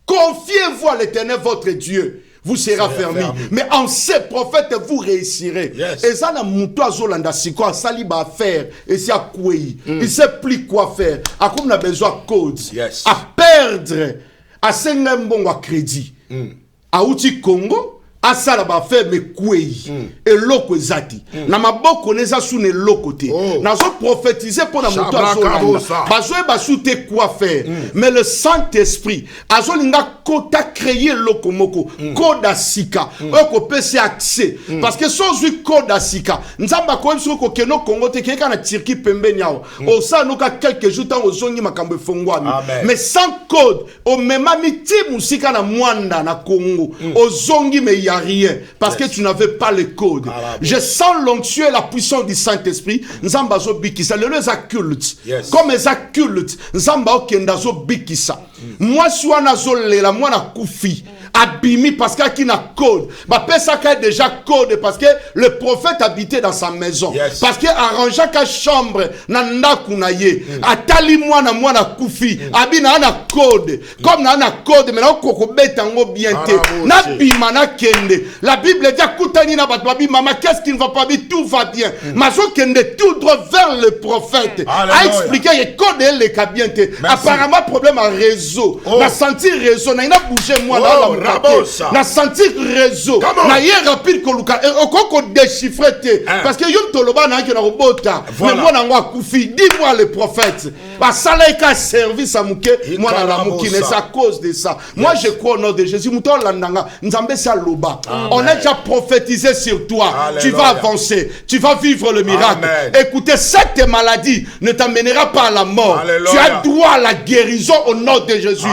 Confiez-vous à l'Éternel votre Dieu, vous serez fermé. Mais en ces prophètes, vous réussirez. Et ça, la moutoua zolanda siko a saliba à faire. Et c'est à quoi il ne sait plus quoi faire. À comme on a besoin de code. À perdre. À Sengembongo à crédit. À Outi Congo. Asala ba fait me kwei et loko ezati na maboko neza sune lokote nazo prophétiser pour na moto azolanda bazoe basute quoi faire mais le Saint-Esprit azolinga kota créer loko moko koda sika oko pese accès parce que sans u koda sika nzamba ko biso ko keno Congo te keka na Turquie pembeni yao o sa noka quelques jours tant ozongi makambo fongwami mais sans code o mema miti musika na mwanda na Congo ozongi me a rien parce que tu n'avais pas le code. Je sens l'onction et la puissance du Saint-Esprit. Nzamba zo bikisa le les occultes. Comme les occultes, nzamba okenda zo bikisa. Moi swana zo lela moi na kufi. Abimi parce qu'il y a un code. Pesa a déjà code parce que le prophète habitait dans sa maison. Parce qu'il arrangea sa chambre nanda kunaye. Atali moi na kufi. Abina na code. Comme na code mais na koko betango bien te. Na bima na kende. La Bible dit kutani na batbabi mama qu'est-ce qui ne va pas bien, tout va bien. Mazo kende tout droit vers le prophète. A expliqué le code et le kabiente. Apparemment problème à réseau. Na senti réseau na ina bouger moi là. Na senti réseau na ye rapide ko luka okoko déchiffrer parce que yom toloba na ke na robota mais moi na ngwa kufi dis-moi le prophète ba salaika service à muke moi na la muki c'est à cause de ça moi je crois au nom de Jésus muto landanga nzambe sa loba on a déjà prophétisé sur toi. Tu vas avancer, tu vas vivre le miracle. Écoutez, cette maladie ne t'amènera pas à la mort. Tu as droit à la guérison au nom de Jésus.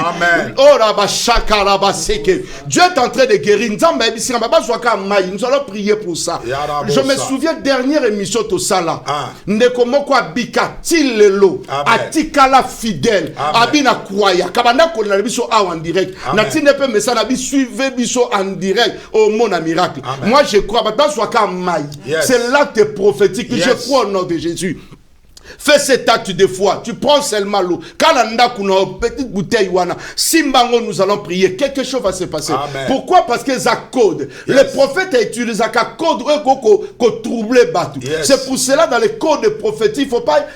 Oh là bas chaka là bas seke prier. Dieu est en train de guérir. Nous allons prier pour ça. Je me souviens, dernière émission de ça là. Ndekomoko abika, tilelo, atikala fidèle, abina kwaya. Kabanda kona biso en direct. Nati nepe message nabi suivez biso en direct au mon miracle. Moi je crois, c'est l'acte prophétique. Je crois au nom de Jésus. Fais cet acte de foi. Tu prends seulement l'eau. Quand on a une petite bouteille, Simbango, nous allons prier. Quelque chose va se passer. Amen. Pourquoi? Parce que ça code. Le prophète a utilisé un code pour troubler Batou. C'est pour cela, dans les codes prophétiques,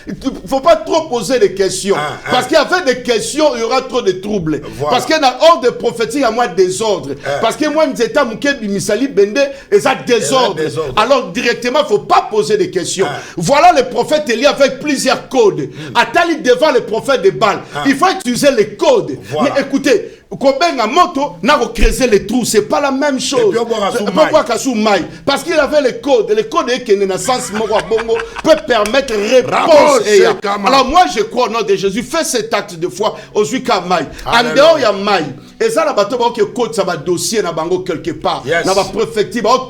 il ne faut pas trop poser de questions. Parce qu'avec des questions, il y aura trop de troubles. Voilà. Parce que dans l'ordre prophétique, il y a moins de désordre. Parce que moi, je suis Misali Bende, et ça désordre. Alors, directement, il ne faut pas poser de questions. Voilà le prophète Élie avec plusieurs codes. Attali devant le prophète de Baal. Il faut utiliser les codes. Voilà. Mais écoutez, Kobenga moto n'a pas creuser les trous, c'est pas la même chose. Parce qu'il avait les codes. Les codes qui naissance peut permettre réponse. Alors moi je crois au nom de Jésus, fais cet acte de foi aux Kamai. En dehors il y a Maï. Et ça, que code ça va dossier na bango quelque part. Na va préfecture,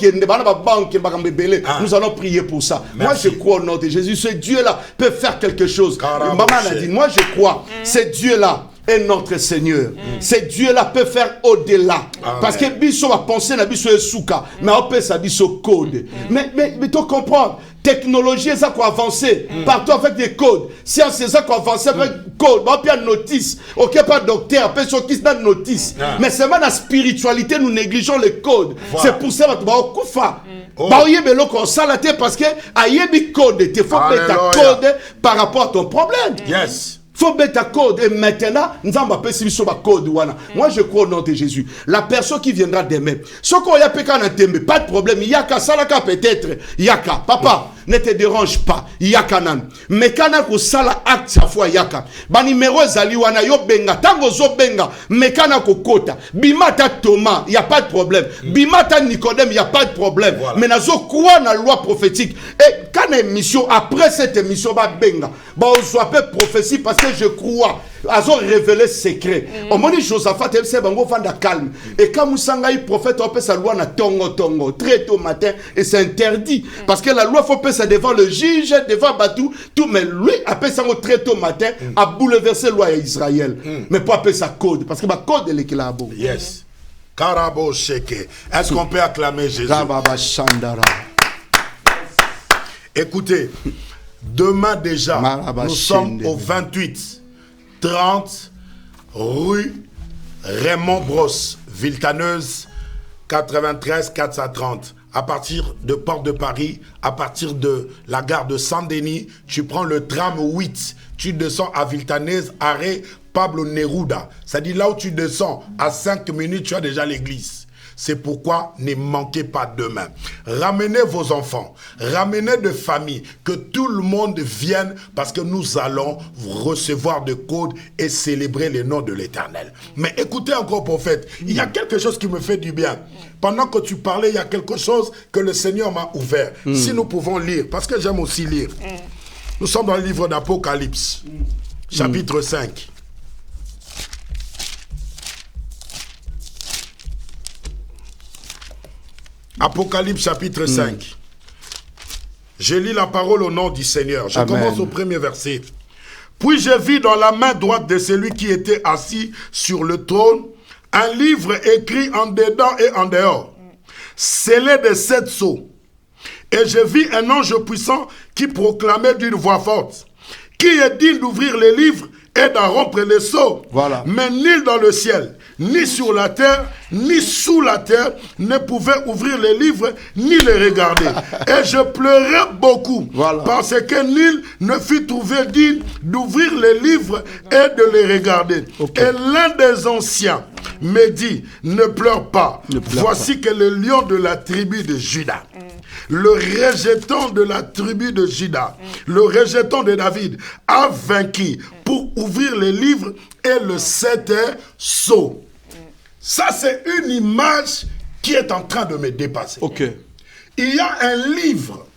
nous allons prier pour ça. Merci. Moi je crois au nom de Jésus, ce Dieu là peut faire quelque chose. Maman a dit, moi je crois, ce Dieu là est notre Seigneur. Ce Dieu-là peut faire au-delà. Parce que Bisso va penser à Bisso et Souka, mais on peut ça Bisso code. Mais tu comprends, technologie, ça qu'on avancer partout avec des codes. Science, c'est ça qu'on avancer avec code. On peut notice. Ok, pas docteur, peut sur qui dans notice. Mais c'est même la spiritualité, nous négligeons les codes. C'est pour ça que tu vas au Koufa. Parce que ayebi code, il faut mettre ta code par rapport à ton problème. Yes. Faut mettre ta code. Et maintenant, nous allons appeler ce code. Moi, je crois au nom de Jésus. La personne qui viendra demain, ce qu'on y a pas de problème. Il y a qu'à Salaka peut-être. Il y a qu'à. Papa, ne te dérange pas. Il y a qu'à nan. Mais quand on a sala acte sa foi, il y a qu'à. Ba numéro zaliwana yo benga. Tango zo benga. Mais quand on a kota. Bimata Thomas, il n'y a pas de problème. Bimata Nicodème, il n'y a pas de problème. Voilà. Mais nazo quoi na loi prophétique. Et quand émission, après cette émission, ba benga. Ba on soit prophétie parce que je crois. Ils ont révélé secret. Au moment où Josaphat c'est bango vanda calme. Et quand Moussanga est prophète, on peut sa loi na tongo très tôt matin et c'est interdit parce que la loi faut passer devant le juge, devant Batou, tout mais lui appelle ça très tôt matin a bouleversé la loi d'Israël. Mais pas appeler sa code parce que ma code est là beau. Yes. Karabo Sheke. Est-ce qu'on peut acclamer Jésus? Écoutez, demain déjà, nous sommes au 28-30 rue Raymond Brosse, Villetaneuse, 93 430. À partir de Porte de Paris, à partir de la gare de Saint-Denis, tu prends le tram 8, tu descends à Villetaneuse, arrêt Pablo Neruda. C'est-à-dire là où tu descends, à 5 minutes, tu as déjà l'église. C'est pourquoi ne manquez pas demain. Ramenez vos enfants, ramenez de familles, que tout le monde vienne parce que nous allons recevoir des codes et célébrer le nom de l'Éternel. Mais écoutez encore, prophète, il y a quelque chose qui me fait du bien. Pendant que tu parlais, il y a quelque chose que le Seigneur m'a ouvert. Si nous pouvons lire, parce que j'aime aussi lire. Nous sommes dans le livre d'Apocalypse, chapitre 5. Apocalypse chapitre 5. Je lis la parole au nom du Seigneur. Je commence au premier verset. Puis je vis dans la main droite de celui qui était assis sur le trône un livre écrit en dedans et en dehors, scellé de 7 sceaux. Et je vis un ange puissant qui proclamait d'une voix forte: qui est digne d'ouvrir les livres et d'en rompre les sceaux? Voilà. Mais nul dans le ciel, ni sur la terre, ni sous la terre, ne pouvait ouvrir les livres, ni les regarder. Et je pleurais beaucoup, parce que nul ne fut trouvé digne d'ouvrir les livres et de les regarder. Et l'un des anciens me dit: ne pleure pas. Voici que le lion de la tribu de Juda, le rejeton de la tribu de Juda, le rejeton de David, a vaincu pour ouvrir les livres et le 7 sceaux. Ça, c'est une image qui est en train de me dépasser. Il y a un livre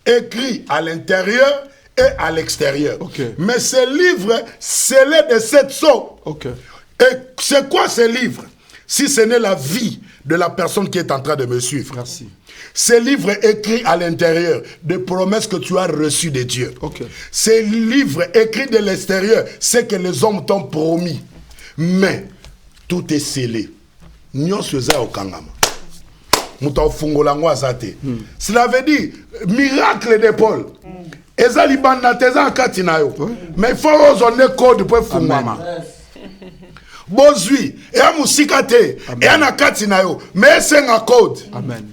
écrit à l'intérieur et à l'extérieur. Mais ce livre, scellé de 7 sceaux. Et c'est quoi ce livre? si ce n'est la vie de la personne qui est en train de me suivre. Merci. Ces livres écrits à l'intérieur des promesses que tu as reçues de Dieu. Okay. Ces livres écrits de l'extérieur, c'est que les hommes t'ont promis. Mais tout est scellé. Cela veut dire miracle d'épaule. Mais il faut oser code pour fungama. Bozui, et a musikate, et a nakati na yo, mais c'est un code. Amen.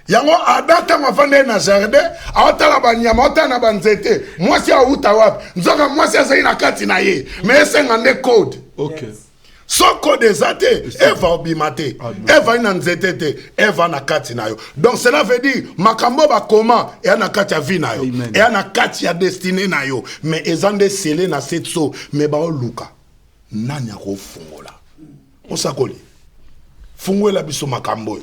Yango adata mafande na jardin, aotala banyama, aotala banzete, moi si a utawap, nzoka moi si a zayi nakati na ye, mais c'est un code. Ok. So code ezate, eva obimate, eva inanzetete, eva nakati na yo. Donc cela veut dire, makambo ba koma, e a nakati ya vi na yo, e a nakati ya destiné na yo, mais ezande scellé na setso, mais ba o luka. Nanya ko fungola osakoli fungola biso makambo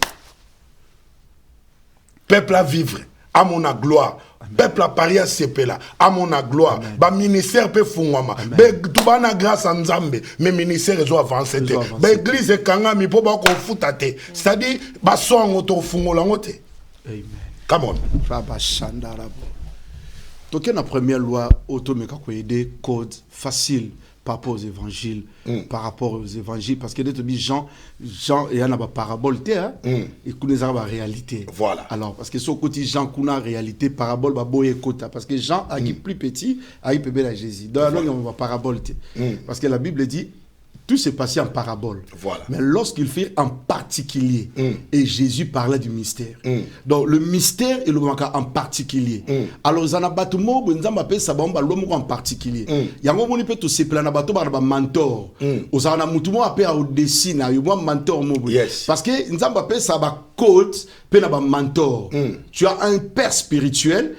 peuple à vivre à mon gloire. Peuple à Paris à sepela à mon gloire. Ba ministère peut fungwama be tubana grâce à Nzambe mais ministère ezo avancer te ba église kanga mi po ba ko futate c'est-à-dire ba songo to fungola ngote. Amen. Come on. Baba Shandarabo. Toke na première loi automeka ko aider code facile par rapport aux évangiles, parce que tu dis Jean, il y a une parabole, et qu'on a la réalité. Voilà. Alors, parce que ce côté Jean, qu'on a réalité, parabole, parce que Jean, est plus petit, il peut bien Jésus. Donc, il y a une parabole. Parce que la Bible dit, tout s'est passé en parabole. Voilà. Mais lorsqu'il fait en particulier, et Jésus parlait du mystère. Donc le mystère est le en particulier. Alors, il y a un bateau, il y a un en particulier. Il y a un bateau qui peut se plaindre, il y a un mentor. Il y a un au-dessus, il y a un mentor. Parce que il y a un code, il y a un mentor. Tu as un père spirituel,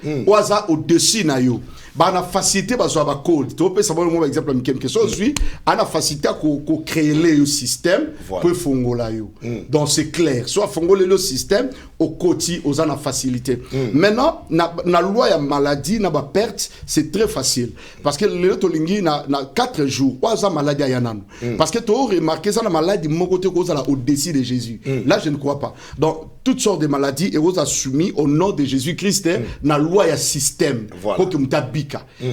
au-dessus, na facilité ba so ba code to peut savoir un exemple quelque chose oui ana facilité ko créer le système pour fongola yo donc c'est clair soit fongoler le système au côté aux ana facilité maintenant na loi ya maladie na ba perte c'est très facile parce que le tolingi na 4 jours oza maladie ya nanu parce que tu as remarqué ça la maladie mon côté cause là au-dessus de Jésus là je ne crois pas donc toutes sortes de maladies et vous a soumis au nom de Jésus-Christ na loi ya système pour que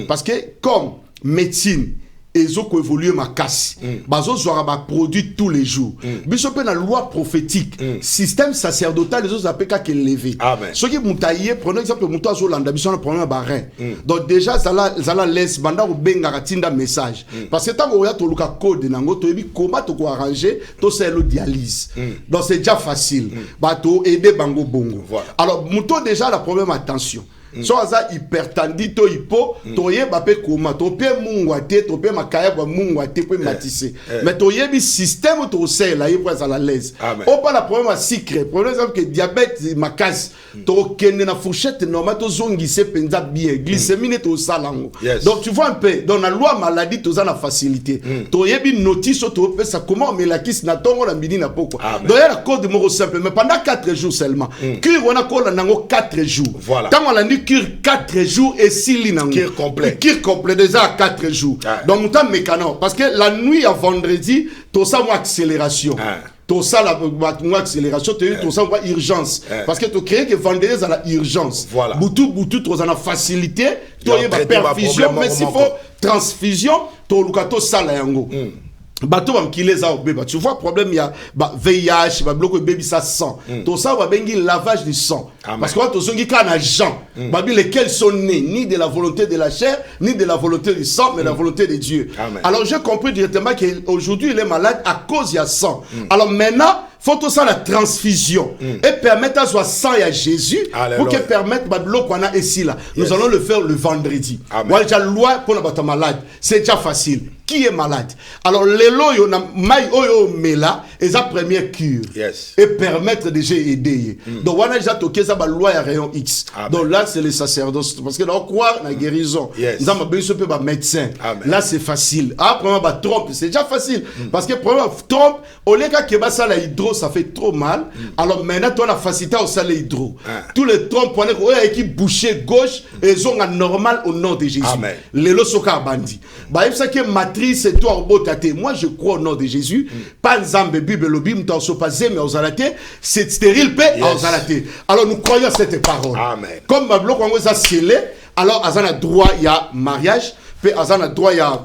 parce que comme médecine ils ont évolué ma casse bazo zoara produit tous les jours biso pe na loi prophétique système sacerdotal les autres appellent qu'à lever ceux qui mutaillé prenons exemple muto azolanda biso na problème barin donc déjà ça la laisse banda ou benga katinda message parce que tant oya to luka code nango to ebi comment to ko arranger to c'est le dialyse donc c'est déjà facile bato aider bango bongo alors muto déjà la problème attention so aza hypertandi to hypo to yeba pe koma to pe mungwa te to pe makaya ba mungwa te pe matisse mais to yebi système to sela yeba za la l'aise o pas la problème secret problème exemple que diabète makasi to kende na fourchette normale to zongise penza bien glycémie to salango donc tu vois un peu dans la loi maladie to za la facilité to yebi notice to pe ça comment mais la kiss na tongo na mbini na poko donc il y a la code moro simple mais pendant 4 jours seulement cure on a kola nango 4 jours tant on la cure 4 jours et 6 lignes. Cure complet. Cure complet déjà à 4 jours. Donc, mon temps mécano. Parce que la nuit à vendredi, tout ça, moi, accélération. Tout ça, la accélération, tout ça, moi, urgence. Parce que tu crées que vendredi, à la urgence. Voilà. Boutou, tu as la facilité, tu as la perfusion, mais s'il faut transfusion, tu as ça, la yango. Bateau va me les a tu vois problème il y a VIH va bloquer baby ça sang tout ça va bengi lavage du sang parce que tout ce qui can agent babi lesquels sont nés ni de la volonté de la chair ni de la volonté du sang mais la volonté de Dieu. Alors j'ai compris directement qu'aujourd'hui il est malade à cause il y a sang. Alors maintenant faut tout ça la transfusion et permettre à soit sang à Jésus pour que permettre bablo qu'on a ici là nous allons le faire le vendredi. Moi j'ai loi pour la malade c'est déjà facile. Qui est malade? Alors, les lois, il y a maï oyo mela, et sa première cure. Et permettre déjà aider. Donc, on a déjà toqué ça, la loi à rayon X. Donc là, c'est les sacerdoces. Parce que là, on croit la guérison. Nous avons besoin de médecin. Là, c'est facile. Après, on va trompe. C'est déjà facile. Parce que, pour trompe, au lieu que ça, la hydro, ça fait trop mal. Alors, maintenant, tu as la facilité au salé hydro. Tous les trompes, on a qui boucher gauche, et ils ont un normal au nom de Jésus. Les lois sont bandi. Bah, il faut que idolâtrie, c'est toi au beau tate. Moi, je crois au nom de Jésus. Pas Nzambe, Bible, Lobim, Tansopazé, mais aux alatés. C'est stérile, paix, aux alatés. Alors, nous croyons cette parole. Amen. Comme Bablo, quand on a scellé, alors, Azan a droit, il y a mariage. Puis, Azan a droit, il y a.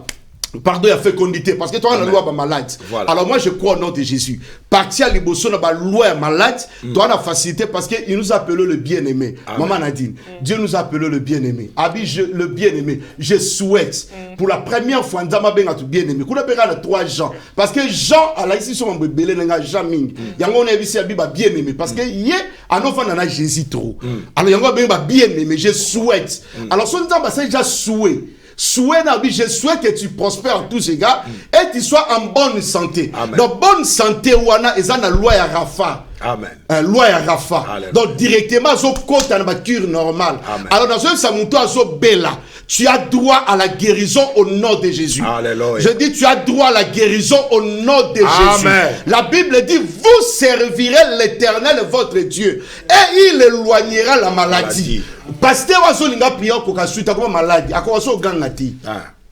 Pardon, il a fécondité. Parce que toi, la loi est malade. Voilà. Alors, moi, je crois au nom de Jésus. Partir à l'Ibosso, la loi est malade. Toi, la facilité parce qu'il nous a appelé le bien-aimé. Maman Nadine, Dieu nous a appelé le bien-aimé. Abi, le bien-aimé. Je souhaite, pour la première fois, Nzama benga tu bien-aimé. Qu'on appelle à 3 Jean. Parce que Jean, à la ici, son bébé, n'a jamais mis. Yango, on a vu si Abi, bien-aimé. Parce que, yé, à nos enfants, on a Jésus trop. Alors, Yango, bien-aimé. Je souhaite. Alors, son Nzama, c'est déjà souhait. Je souhaite que tu prospères tous ces gars et tu sois en bonne santé. Amen. Donc bonne santé wana eza na loi ya Rafa. Amen. Loi ya Rafa. Donc directement zo kota na cure normale. Alors dans ce samuto azo bela, tu as droit à la guérison au nom de Jésus. Alléluia. Je dis tu as droit à la guérison au nom de Jésus. La Bible dit vous servirez l'Éternel votre Dieu et il éloignera la maladie. Pasteur wazolinga prier ko kasuita comme maladie akoso gangati.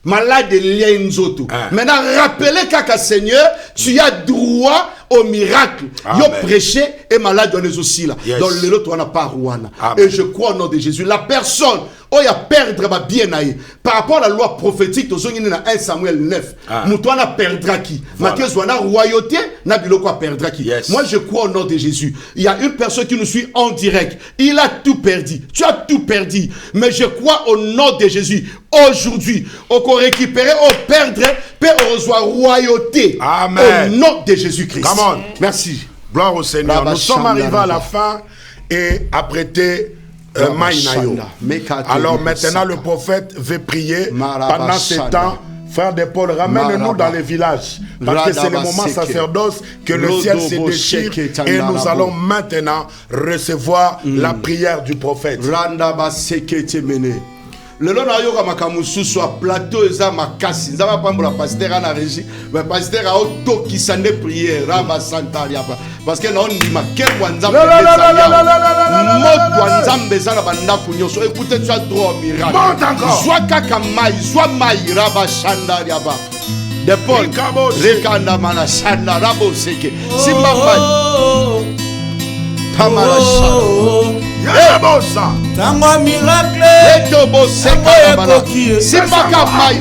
Malade lien nzoto. Maintenant rappelez qu'à Seigneur, tu as droit au miracle. Yo prêché et malade on est aussi là. Dans le lot on n'a pas Rwanda. Et je crois au nom de Jésus. La personne oh il a perdre ma bien aïe. Par rapport à la loi prophétique de 1 Samuel 9. Moutoana perdra qui? Matthieu wana royauté na biloko perdra qui? Moi je crois au nom de Jésus. Il y a une personne qui nous suit en direct. Il a tout perdu. Tu as tout perdu. Mais je crois au nom de Jésus. Aujourd'hui, on peut récupérer, on perdre, puis on reçoit royauté. Amen. Au nom de Jésus-Christ. Come on. Merci. Gloire au Seigneur. Nous sommes arrivés à la fin et apprêter Maïnayo. Alors maintenant, le prophète veut prier pendant ce temps. Frère de Paul, ramène-nous dans les villages. Parce que c'est le moment sacerdoce que le ciel se déchire. Et nous allons maintenant recevoir la prière du prophète. Le long na yoka makamusu soit plateau eza makasi nzaba pambola pasteur na régie mais pasteur a auto qui s'en est prière raba santa liapa parce que na on dit makel wanzambe moto wanzambe zana banda kunyoso écoutez tu as droit au miracle soit kaka mai soit mai raba sanda liapa de Paul rekanda mana sanda rabo seke simba mai tamara sanda Tango miracle Etobo seka bala Simbaka mai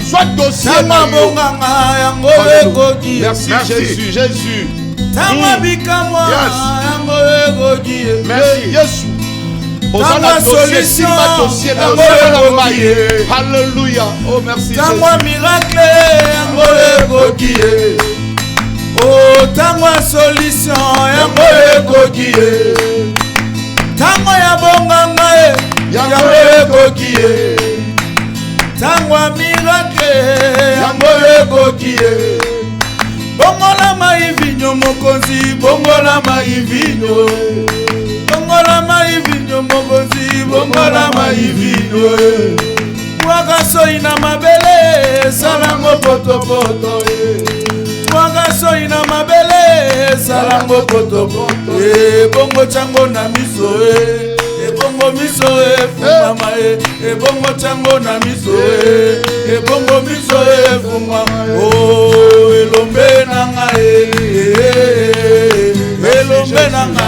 soit dossier yango ekoki Merci Jésus Tango bikamwa yango ekoki Merci Jésus Tango solution yango ekoki Alléluia Oh merci Jésus Tango miracle yango ekoki Oh tango solution yango ekoki Tango ya bonganga yango ekoki Tango miracle yango ekoki Bongola maivinyo mokonzi bongola maivinyo Bongola maivinyo mokonzi bongola maivinyo Wakaso ina mabele salango potopoto Wakaso ina mabele salango potopoto Bongo chango na miso Bongo miso fumama Bongo chango na miso Bongo miso fumama Oh elombe nanga Elombe nanga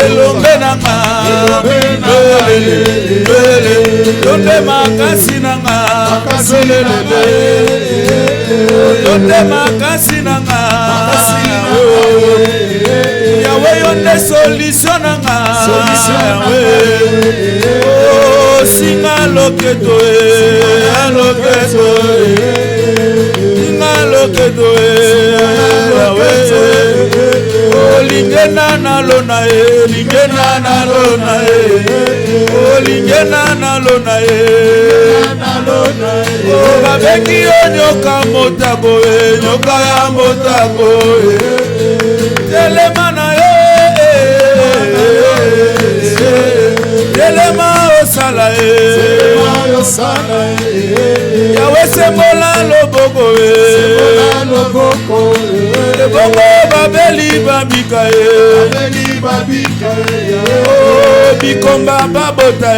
Elombe nanga Donde makasi nanga Donde makasi nanga Yahweh yonde solution nanga Oh singa loketo Singa loketo Oh lingena na lona lingena na lona Oh lingena na lona Oh babengi nyoka motako nyoka ya motako Telemana Telema osala Yahweh sembola loboko Bongo babeli babika Oh likomba babota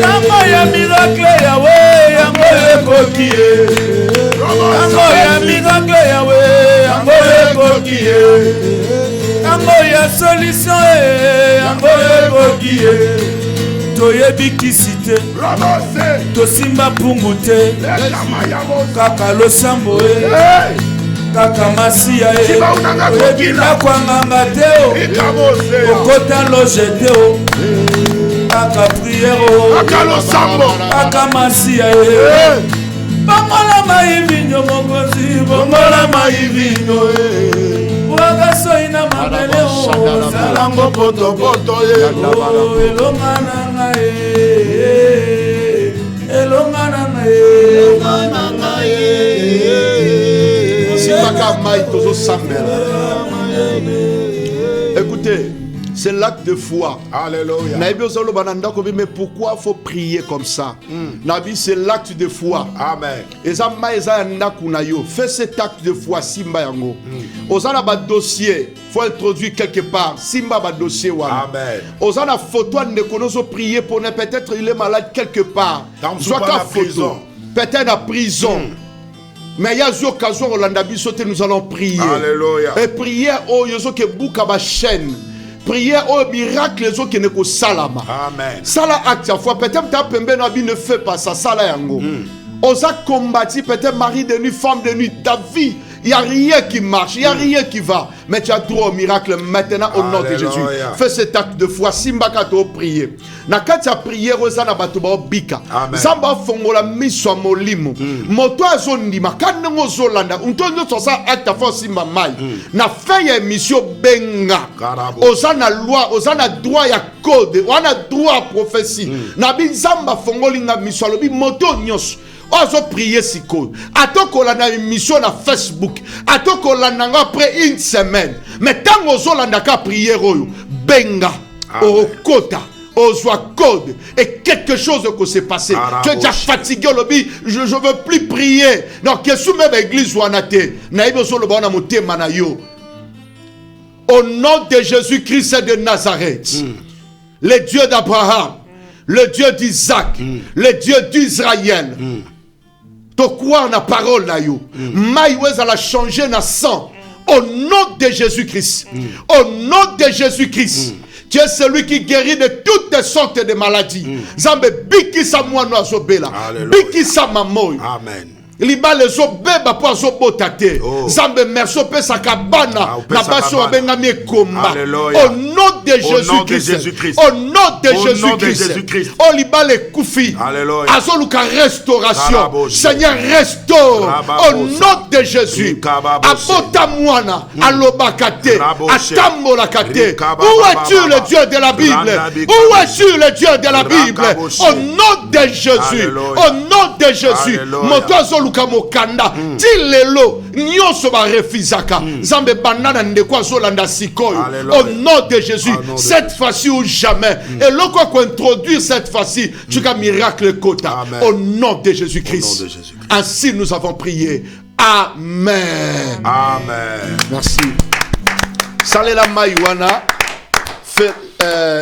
yango ya miracle yawe yango ekoki yango ya miracle yawe yango ekoki yango ya solution yango ekoki toyebi kisi te tosimba pungu te kaka losambo kaka masiya oyebi nakwanganga te okota loge te kaka priere kaka masiya bongola maivinyo mokonzi bongola maivinyo wakasoi na mabele salango potopoto elonga nanga elonga nanga Écoutez, c'est l'acte de foi. Alléluia. Mais pourquoi faut prier comme ça? Nabi, c'est l'acte de foi. Amen. Fais cet acte de foi, Simba Yango. Osana ba dossier, faut introduire quelque part. Simba ba dossier wana. Amen. Osana photo ne connaît prier pour peut-être il est malade quelque part. Soit qu'à photo. Peut-être en prison. Mais il y a des occasions où nous allons prier. Alléluia. Et prier au yozo ke buka ba chaîne. Prier au miracle yozo ke neko salama. Amen. Sala acte à foi. Peut-être ta pembe nabi ne fait pas ça. Sala yango. Osa combattu peut-être mari de nuit, femme de nuit, ta vie. Il n'y a rien qui marche, il n'y a rien qui va. Mais tu as droit au miracle maintenant au nom de Jésus. Fais cet acte de foi. Simba kato prier. Na katia prier rozana batuba bika. Zamba fongola miswa molimo. Moto azondima kanengo zolanda. Untonyo tosa acte de foi simba mai. Na feye mission benga. Ozana loi, ozana droit ya code, wana droit à prophétie. Na bizamba fongolinga miswa lobi moto nyos. Ozo prier siko. Atoko la na émission na Facebook. Atoko la nanga après une semaine. Mais tant ozo la naka prier royo. Benga. Au kota. Ozoa code. Et quelque chose que s'est passé. Tu es déjà fatigué au lobby. Je veux plus prier. Non, que sous même église ou anate. Naïbe ozo le bon amoté manayo. Au nom de Jésus-Christ de Nazareth. Le Dieu d'Abraham. Le Dieu d'Isaac. Le Dieu d'Israël. To croire na parole na yo. Maïwez a la changer na sang. Au nom de Jésus-Christ. Au nom de Jésus-Christ. Tu es celui qui guérit de toutes sortes de maladies. Zambe biki sa mwana azobela. Biki sa mamoy. Amen. Liba les obeba po azobotate. Zambe merso pe sakabana na baso abengami komba. Au nom de Jésus-Christ. Au nom de Jésus-Christ. Oh liba les koufi. Azoluka restauration. Seigneur restaure. Au nom de Jésus. Abota mwana alobakate. Atambola kate. Où es-tu le Dieu de la Bible? Où es-tu le Dieu de la Bible? Au nom de Jésus. Au nom de Jésus. Moto Mokanda tilelo nyonso ba refizaka zambe banana ndeko zolanda sikoyo au nom de Jésus cette fois-ci ou jamais et loko ko introduire cette fois-ci tu as miracle kota au nom de Jésus-Christ. Ainsi nous avons prié. Amen. Amen. Merci. Salela Maïwana fait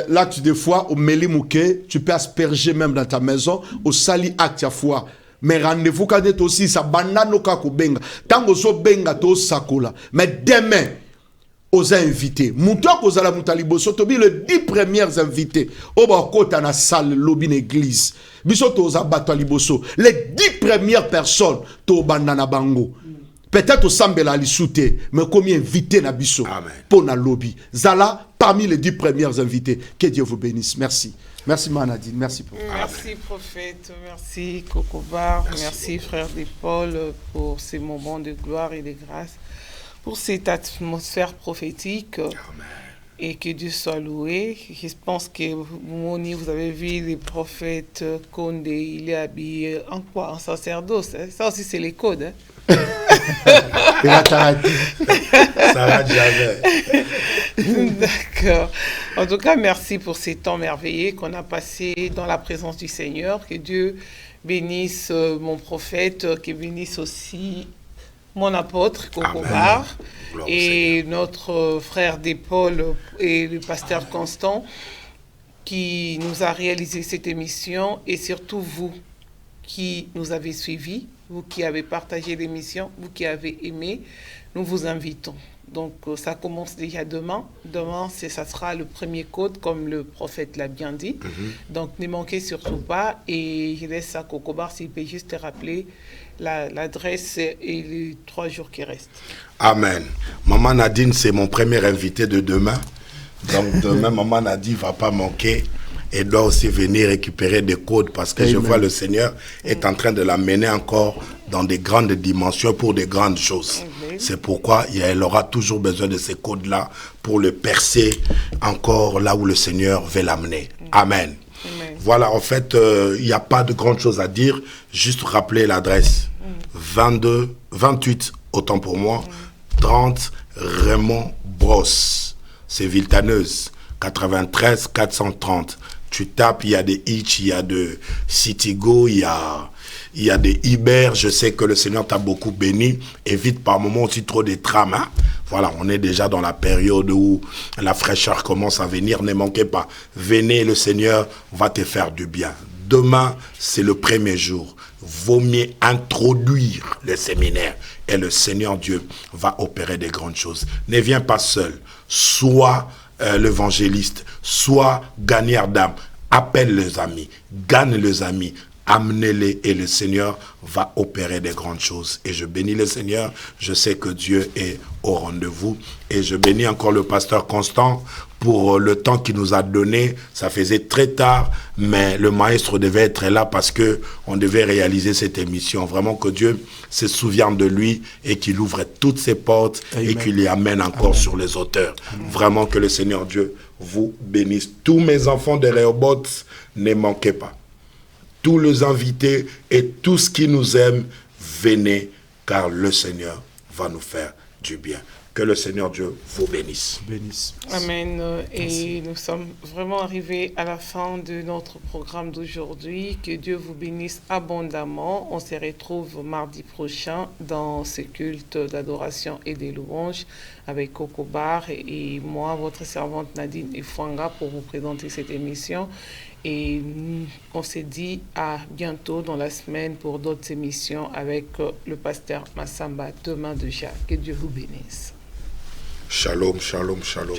l'acte de foi au Melimouké, tu peux asperger même dans ta maison au sali acte à foi. Mais rendez-vous quand tu es aussi, ça banano kako benga. Tango so benga to sakola. Mais demain, aux invités. Mouton aux ala moutalibo sotobi le 10 premières invités. Oba kota na salle lobby église. Bisoto aux abato liboso. Les 10 premières personnes to banana bango. Peut-être au sambela lisouté, mais combien invité na biso pour na lobby. Zala parmi les 10 premières invités. Que Dieu vous bénisse. Merci. Merci Manadine, merci pour Merci prophète, merci Kokobar, merci frère de Paul pour ces moments de gloire et de grâce, pour cette atmosphère prophétique. Amen. Et que Dieu soit loué. Je pense que Moni, vous avez vu les prophètes Condé, il est habillé en quoi? En sacerdoce. Hein? Ça aussi c'est les codes. Hein? Ça va jamais. D'accord. En tout cas, merci pour ces temps merveilleux qu'on a passé dans la présence du Seigneur. Que Dieu bénisse mon prophète, qu'il bénisse aussi mon apôtre, Coco Bar, et notre frère d'épaule et le pasteur Constant, qui nous a réalisé cette émission, et surtout vous qui nous avez suivis, vous qui avez partagé l'émission, vous qui avez aimé, nous vous invitons. Donc ça commence déjà demain. Demain, ça sera le premier code, comme le prophète l'a bien dit. Donc ne manquez surtout pas. Et je laisse à Coco Bar s'il peut juste te rappeler l'adresse et les 3 jours qui restent. Amen. Maman Nadine, c'est mon premier invité de demain. Donc demain, Maman Nadine ne va pas manquer. Et doit aussi venir récupérer des codes parce que je vois le Seigneur est en train de l'amener encore dans des grandes dimensions pour des grandes choses. C'est pourquoi elle aura toujours besoin de ces codes-là pour le percer encore là où le Seigneur veut l'amener. Amen. Voilà, en fait, il n'y a pas de grandes choses à dire. Juste rappeler l'adresse. 28, autant pour moi, 30 Raymond Brosse. C'est Villetaneuse. 93 430. Tu tapes, il y a des Hitch, il y a de Citigo, il y a des Iber. Je sais que le Seigneur t'a beaucoup béni. Évite par moments aussi trop de trams. Hein? Voilà, on est déjà dans la période où la fraîcheur commence à venir. Ne manquez pas. Venez, le Seigneur va te faire du bien. Demain, c'est le premier jour. Vaut mieux introduire le séminaire. Et le Seigneur Dieu va opérer des grandes choses. Ne viens pas seul. Sois l'évangéliste, soit gagneur d'âme, appelle les amis, gagne les amis, amenez-les et le Seigneur va opérer des grandes choses. Et je bénis le Seigneur, je sais que Dieu est au rendez-vous et je bénis encore le pasteur Constant pour le temps qu'il nous a donné. Ça faisait très tard, mais le maître devait être là parce que on devait réaliser cette émission. Vraiment que Dieu se souvienne de lui et qu'il ouvre toutes ses portes. Amen. Et qu'il y amène encore sur les auteurs. Amen. Vraiment que le Seigneur Dieu vous bénisse. Tous mes enfants de Rehoboth, ne manquez pas. Tous les invités et tous ceux qui nous aiment, venez, car le Seigneur va nous faire du bien. Que le Seigneur Dieu vous bénisse. Amen. Et nous sommes vraiment arrivés à la fin de notre programme d'aujourd'hui. Que Dieu vous bénisse abondamment. On se retrouve mardi prochain dans ce culte d'adoration et des louanges avec Coco Bar et moi, votre servante Nadine Efwanga, pour vous présenter cette émission. Et on s'est dit à bientôt dans la semaine pour d'autres émissions avec le pasteur Massamba demain déjà. Que Dieu vous bénisse. Shalom, shalom, shalom.